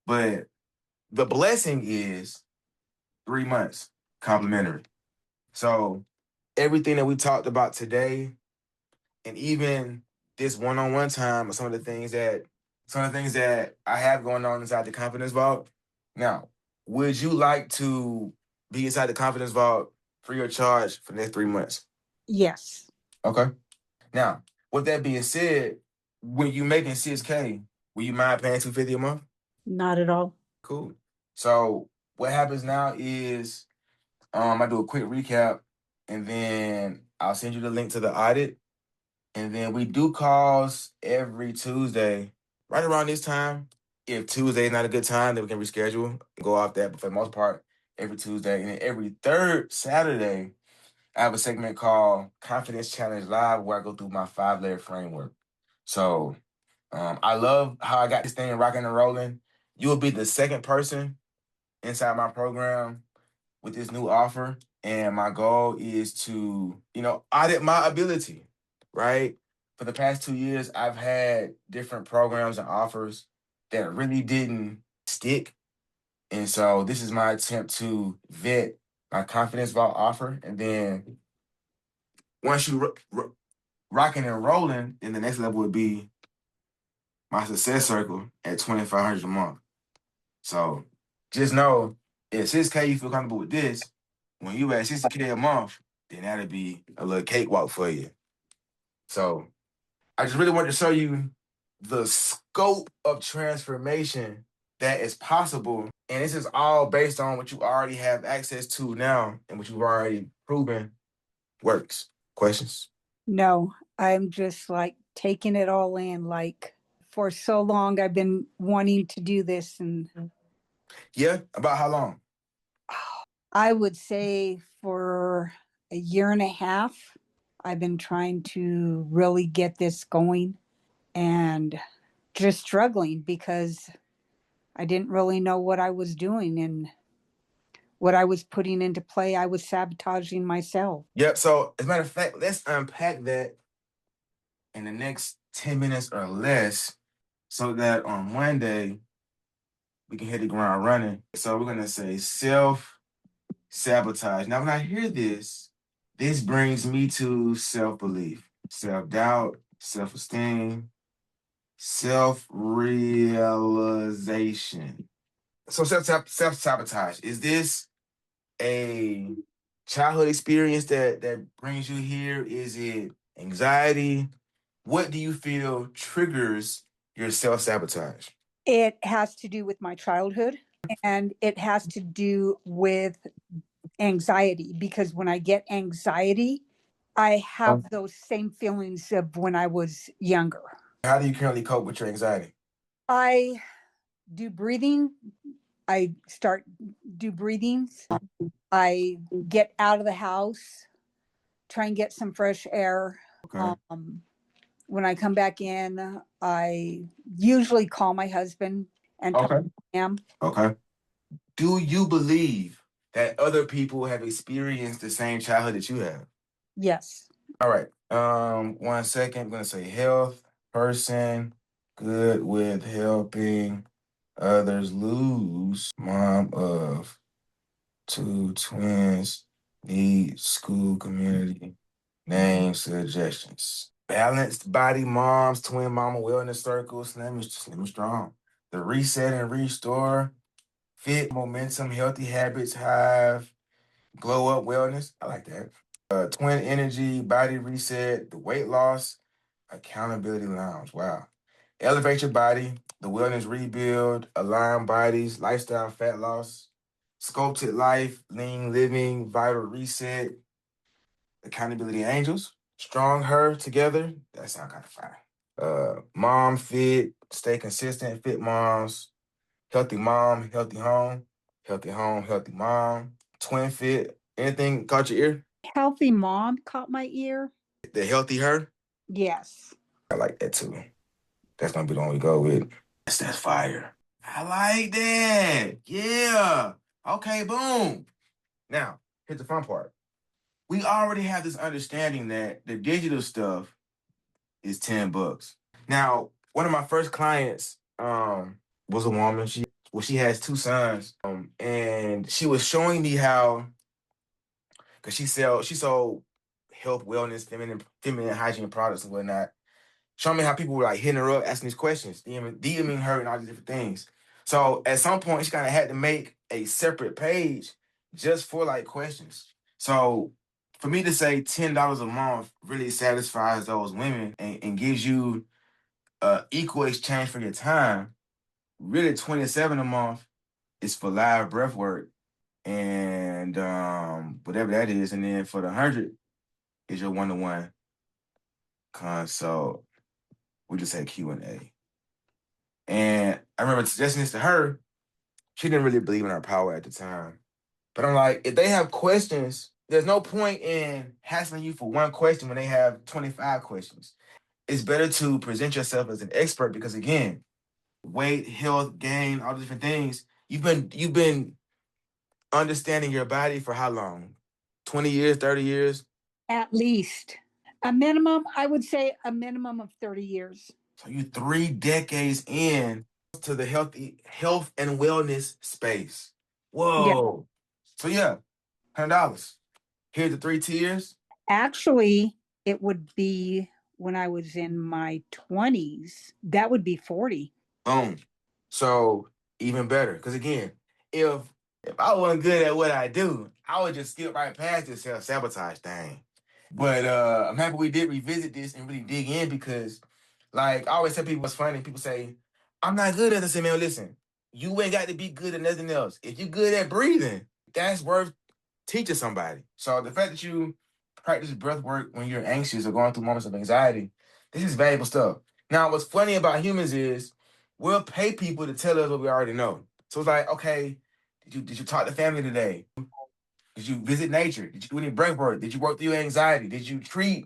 Speaker 1: But the blessing is 3 months, complimentary. So everything that we talked about today, and even this one-on-one time, are some of the things that I have going on inside the confidence vault. Now, would you like to be inside the confidence vault free of charge for the next 3 months?
Speaker 2: Yes.
Speaker 1: Okay. Now, with that being said, when you making 6K, will you mind paying $250 a month?
Speaker 2: Not at all.
Speaker 1: Cool. So what happens now is I do a quick recap and then I'll send you the link to the audit. And then we do calls every Tuesday, right around this time. If Tuesday is not a good time, then we can reschedule and go off that. But for the most part, every Tuesday. And then every third Saturday, I have a segment called Confidence Challenge Live where I go through my 5-layer framework. So I love how I got this thing rocking and rolling. You will be the second person inside my program with this new offer. And my goal is to, audit my ability, right? For the past 2 years, I've had different programs and offers that really didn't stick. And so this is my attempt to vet my confidence vault offer. And then once you rocking and rolling, then the next level would be my success circle at $2,500 a month. So just know if 6K you feel comfortable with this, when you at 60K a month, then that'll be a little cakewalk for you. So I just really wanted to show you the scope of transformation that is possible. And this is all based on what you already have access to now and what you've already proven works. Questions?
Speaker 2: No, I'm just like taking it all in. Like for so long, I've been wanting to do this, and
Speaker 1: Yeah, about how long?
Speaker 2: I would say for a year and a half, I've been trying to really get this going and just struggling because I didn't really know what I was doing and what I was putting into play. I was sabotaging myself.
Speaker 1: Yep. So as a matter of fact, let's unpack that in the next 10 minutes or less so that on Monday we can hit the ground running. So we're gonna say self-sabotage. Now, when I hear this brings me to self-belief, self-doubt, self-esteem, self-realization. So self-sabotage, is this a childhood experience that brings you here? Is it anxiety? What do you feel triggers your self-sabotage?
Speaker 2: It has to do with my childhood, and it has to do with anxiety because when I get anxiety, I have those same feelings of when I was younger.
Speaker 1: How do you currently cope with your anxiety?
Speaker 2: I do breathing. I start do breathings. I get out of the house, try and get some fresh air.
Speaker 1: Okay.
Speaker 2: When I come back in, I usually call my husband and talk
Speaker 1: Okay.
Speaker 2: to him.
Speaker 1: Okay. Do you believe that other people have experienced the same childhood that you have?
Speaker 2: Yes.
Speaker 1: All right. 1 second. I'm gonna say health, person, good with helping others lose, mom of 2 twins, need school community, name suggestions. Balanced body moms, twin mama wellness circle, slim and strong. The reset and restore, fit, momentum, healthy habits, hive, glow up wellness. I like that. Twin energy, body reset, the weight loss, accountability lounge. Wow. Elevate your body, the wellness rebuild, align bodies, lifestyle fat loss, sculpted life, lean living, vital reset, accountability angels, strong her together. That sound kind of fine. Mom fit, stay consistent, fit moms, healthy mom, healthy home, healthy mom, twin fit. Anything caught your ear?
Speaker 2: Healthy mom caught my ear.
Speaker 1: The healthy her?
Speaker 2: Yes.
Speaker 1: I like that too. That's gonna be the one we go with. That's fire. I like that. Yeah. Okay, boom. Now, here's the fun part. We already have this understanding that the digital stuff is $10. Now, one of my first clients was a woman. She has 2 sons. And she was showing me how, because she sold health, wellness, feminine hygiene products and whatnot. Showing me how people were like hitting her up, asking these questions, DMing her and all these different things. So at some point, she kind of had to make a separate page just for like questions. So for me to say $10 a month really satisfies those women and gives you equal exchange for your time. Really, 27 a month is for live breath work and whatever that is, and then for the 100 is your one-to-one consult. We just had Q&A. And I remember suggesting this to her. She didn't really believe in our power at the time. But I'm like, if they have questions, there's no point in hassling you for one question when they have 25 questions. It's better to present yourself as an expert because again, weight, health, gain, all the different things. You've been understanding your body for how long? 20 years, 30 years?
Speaker 2: At least a minimum, I would say a minimum of 30 years.
Speaker 1: So you 3 decades in to the health and wellness space.
Speaker 2: Yeah.
Speaker 1: Whoa. So yeah, $100. Here's the 3 tiers.
Speaker 2: Actually, it would be when I was in my 20s, that would be 40.
Speaker 1: Boom. So even better. Because again, if I wasn't good at what I do, I would just skip right past this self-sabotage thing. But I'm happy we did revisit this and really dig in because, like, I always tell people it's funny. People say, I'm not good at this. I say, man, listen, you ain't got to be good at nothing else. If you're good at breathing, that's worth teaching somebody. So the fact that you practice breath work when you're anxious or going through moments of anxiety, this is valuable stuff. Now, what's funny about humans is we'll pay people to tell us what we already know. So it's like, okay, did you talk to family today? Did you visit nature? Did you do any breath work? Did you work through your anxiety? Did you treat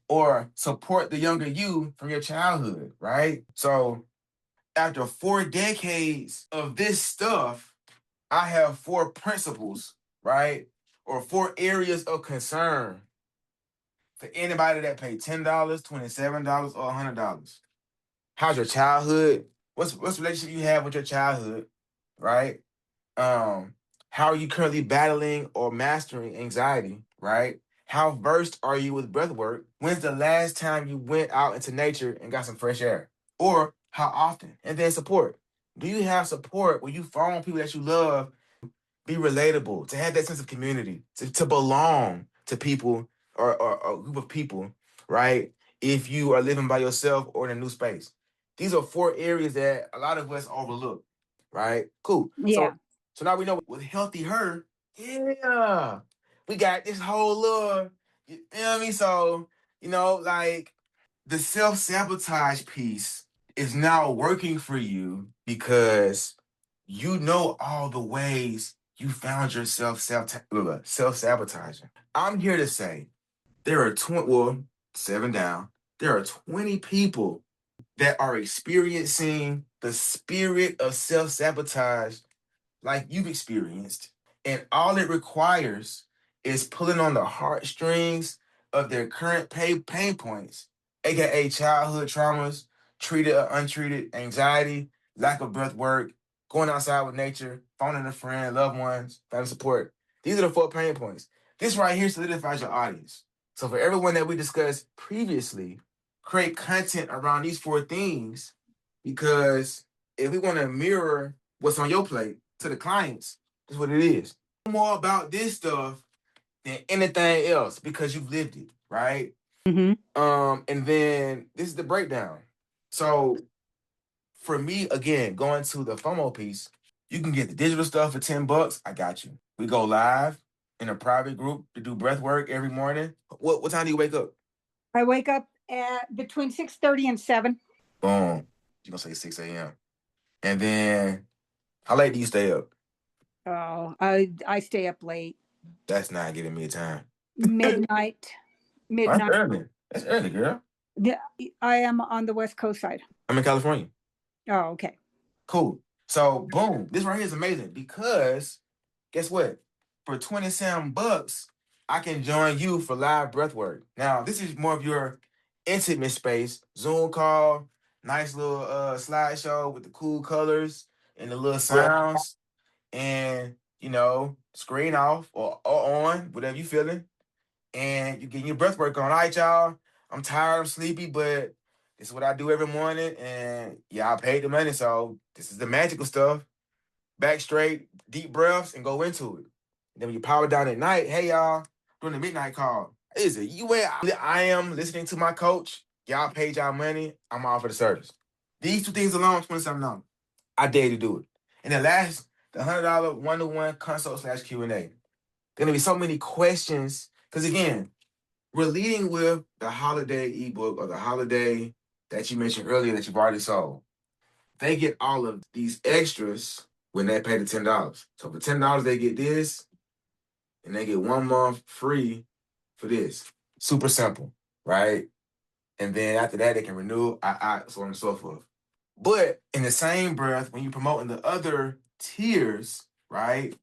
Speaker 1: or support the younger you from your childhood, right? So after 4 decades of this stuff, I have 4 principles, right? Or 4 areas of concern for anybody that paid $10, $27, or $100. How's your childhood? What's the relationship you have with your childhood, right? How are you currently battling or mastering anxiety, right? How versed are you with breath work? When's the last time you went out into nature and got some fresh air? Or how often? And then support. Do you have support where you phone people that you love, be relatable, to have that sense of community, to belong to people or a group of people, right? If you are living by yourself or in a new space. These are 4 areas that a lot of us overlook, right? Cool.
Speaker 2: Yeah.
Speaker 1: So now we know with healthy her, yeah, we got this whole little, you feel me? So, like the self-sabotage piece is now working for you because you know all the ways you found yourself self-sabotaging. I'm here to say there are 7 down. There are 20 people that are experiencing the spirit of self-sabotage like you've experienced. And all it requires is pulling on the heartstrings of their current pain points, aka childhood traumas, treated or untreated anxiety, lack of breath work, going outside with nature, phoning a friend, loved ones, family support. These are the 4 pain points. This right here solidifies your audience. So for everyone that we discussed previously, create content around these 4 things because if we want to mirror what's on your plate to the clients, that's what it is. More about this stuff than anything else because you've lived it, right?
Speaker 2: Mm-hmm.
Speaker 1: And then this is the breakdown. So for me, again, going to the FOMO piece, you can get the digital stuff for $10. I got you. We go live in a private group to do breath work every morning. What time do you wake up?
Speaker 2: I wake up at between 6:30 and 7.
Speaker 1: Boom. You're gonna say 6 a.m. And then how late do you stay up?
Speaker 2: Oh, I stay up late.
Speaker 1: That's not giving me a time.
Speaker 2: Midnight.
Speaker 1: That's
Speaker 2: Midnight.
Speaker 1: early. That's early, girl.
Speaker 2: Yeah, I am on the West Coast side.
Speaker 1: I'm in California.
Speaker 2: Oh, okay.
Speaker 1: Cool. So boom, this right here is amazing because guess what? For $27, I can join you for live breath work. Now, this is more of your intimate space. Zoom call, nice little slideshow with the cool colors and the little sounds, and screen off or on, whatever you feeling. And you getting your breath work on. All right, y'all. I'm tired, I'm sleepy, but this is what I do every morning. And yeah, I paid the money, so this is the magical stuff. Back straight, deep breaths, and go into it. And then when you power down at night, hey y'all, during the midnight call. Is it you where I am listening to my coach? Y'all paid y'all money. I'm all for the service. These two things alone, $27. I dare you to do it. And then last, the $100 one-to-one consult / Q&A. There gonna be so many questions because again, we're leading with the holiday ebook or the holiday that you mentioned earlier that you've already sold. They get all of these extras when they pay the $10. So for $10, they get this, and they get 1 month free for this. Super simple, right? And then after that, they can renew, so on and so forth. But in the same breath, when you're promoting the other tiers, right,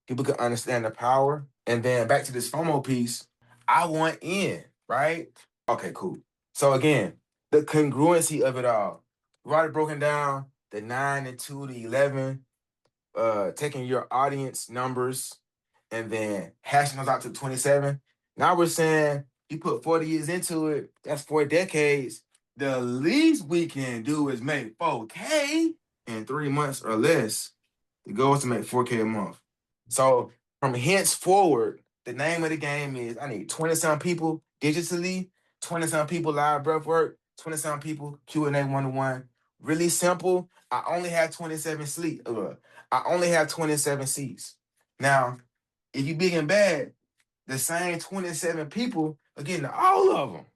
Speaker 1: people can understand the power. And then back to this FOMO piece, I want in, right? Okay, cool. So again, the congruency of it all. We've already broken down the 9 and 2 to 11, taking your audience numbers and then hashing those out to 27. Now we're saying you put 40 years into it, that's 4 decades. The least we can do is make 4K in 3 months or less. The goal is to make 4K a month. So from henceforward, the name of the game is I need 20-some people digitally, 20-some people live breath work, 20-some people Q&A one-to-one. Really simple. I only have 27 I only have 27 seats. Now, if you big and bad, the same 27 people are getting all of them.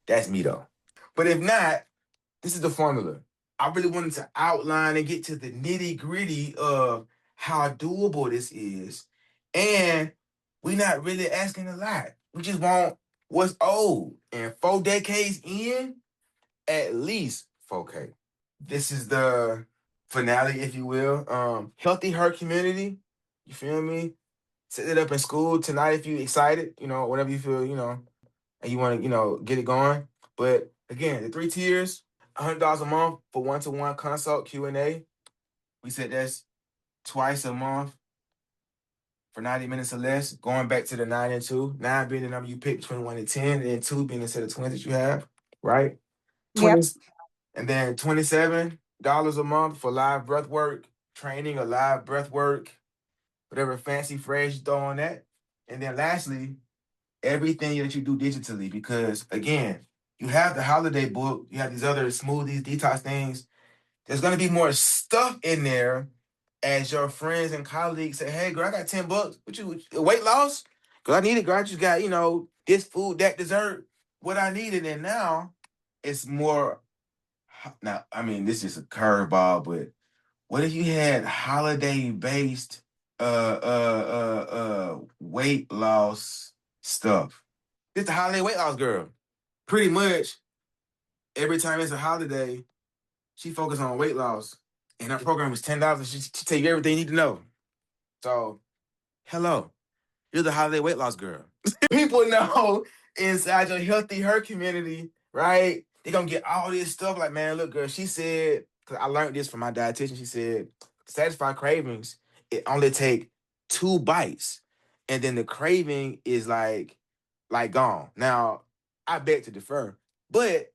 Speaker 1: That's me though. But if not, this is the formula. I really wanted to outline and get to the nitty gritty of how doable this is. And we're not really asking a lot. We just want what's old. And 4 decades in, at least 4K. This is the finale, if you will. Healthy herd community. You feel me? Set it up in school tonight if you excited, whatever you feel, and you want to, get it going. But again, the 3 tiers, $100 a month for one-to-one consult Q&A. We said that's twice a month for 90 minutes or less. Going back to the 9 and 2. 9 being the number you pick between 1 and 10, and then 2 being the set of twins that you have, right? 20,
Speaker 2: Yep.
Speaker 1: and then $27 a month for live breath work, training or live breath work, whatever fancy phrase you throw on that. And then lastly, everything that you do digitally, because again, you have the holiday book, you have these other smoothies, detox things. There's gonna be more stuff in there as your friends and colleagues say, "Hey, girl, I got $10. What you weight loss? Girl, I need it. Girl, I just got this food, that dessert. What I needed, and now it's more. Now, I mean, this is a curveball, but what if you had holiday based weight loss stuff? This the holiday weight loss girl. Pretty much every time it's a holiday, she focuses on weight loss. And her program is $10 and she tell you everything you need to know. So, hello. You're the holiday weight loss girl. People know inside your healthy her community, right? They're gonna get all this stuff like, man, look, girl, she said, because I learned this from my dietitian, she said, to satisfy cravings, it only take 2 bites. And then the craving is like gone. Now, I beg to differ. But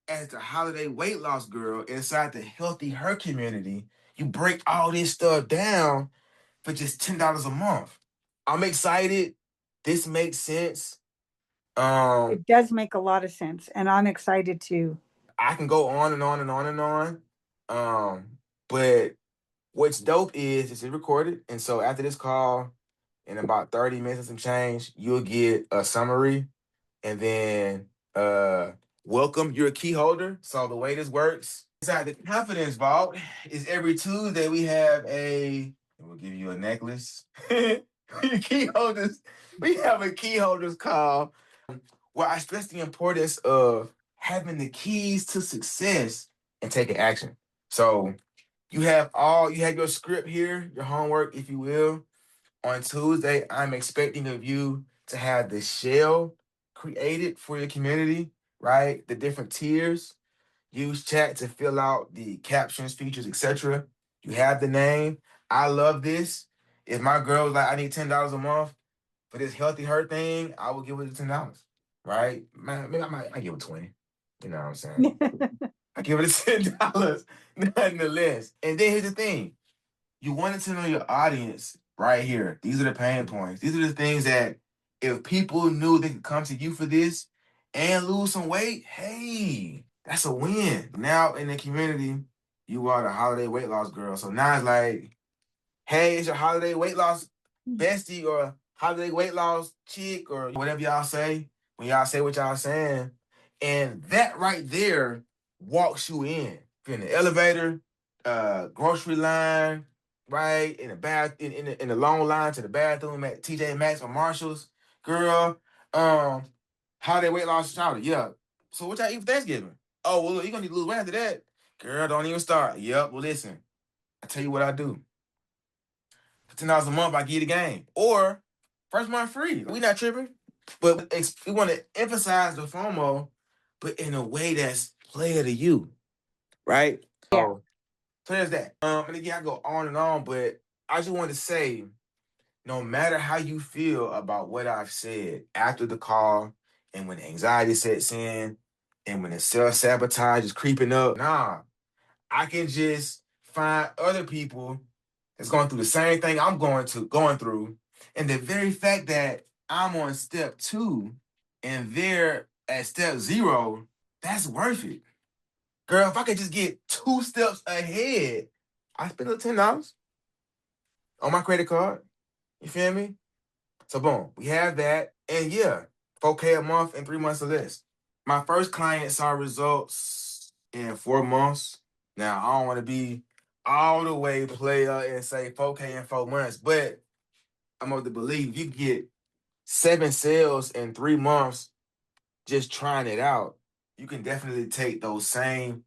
Speaker 1: as the holiday weight loss girl inside the healthy her community, you break all this stuff down for just $10 a month. I'm excited. This makes sense.
Speaker 2: It does make a lot of sense, and I'm excited too.
Speaker 1: I can go on and on and on and on. But what's dope is it's recorded. And so after this call, in about 30 minutes and some change, you'll get a summary and then welcome. You're a key holder. So the way this works inside the confidence vault is every Tuesday we have we'll give you a necklace. Key holders. We have a key holders call where I stress the importance of having the keys to success and taking action. So you have your script here, your homework, if you will. On Tuesday, I'm expecting of you to have the shell created for your community, right? The different tiers. Use chat to fill out the captions, features, etc. You have the name. I love this. If my girl was like, I need $10 a month for this healthy her thing, I will give her the $10. Right? Man, maybe I give her 20. You know what I'm saying? I give her the $10, nonetheless. And then here's the thing. You wanted to know your audience right here. These are the pain points. These are the things that if people knew they could come to you for this and lose some weight, hey, that's a win. Now in the community, you are the holiday weight loss girl. So now it's like, hey, it's your holiday weight loss bestie or holiday weight loss chick or whatever y'all say when y'all say what y'all saying. And that right there walks you in. If you're in the elevator, grocery line, right? In the bath, in the long line to the bathroom at TJ Maxx or Marshalls, girl, holiday weight loss chowder. Yeah. So what y'all eat for Thanksgiving? Oh, well, look, you're gonna need to lose weight after that. Girl, don't even start. Yep, well listen. I tell you what I do. For $10 a month, I give you the game. Or first month free. We not tripping. But we want to emphasize the FOMO, but in a way that's player to you. Right?
Speaker 2: Yeah.
Speaker 1: So there's that. And again, I go on and on, but I just want to say, no matter how you feel about what I've said after the call, and when anxiety sets in, and when the self-sabotage is creeping up, nah, I can just find other people that's going through the same thing I'm going through. And the very fact that I'm on step 2 and they're at step 0, that's worth it. Girl, if I could just get 2 steps ahead, I spend a little $10 on my credit card. You feel me? So boom, we have that. And yeah, $4K a month and 3 months or less. My first client saw results in 4 months. Now, I don't want to be all the way player and say 4K in 4 months, but I'm of the belief you get 7 sales in 3 months just trying it out. You can definitely take those same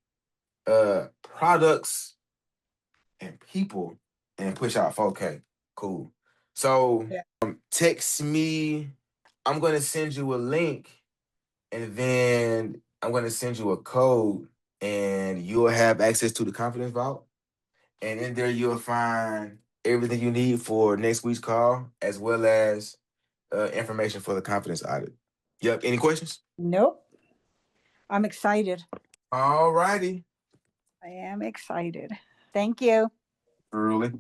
Speaker 1: products and people and push out 4K. Cool. So text me. I'm going to send you a link and then I'm going to send you a code and you'll have access to the Confidence Vault. And in there, you'll find everything you need for next week's call, as well as information for the Confidence Audit. Yep. Any questions?
Speaker 2: Nope. I'm excited.
Speaker 1: All righty.
Speaker 2: I am excited. Thank you.
Speaker 1: Early.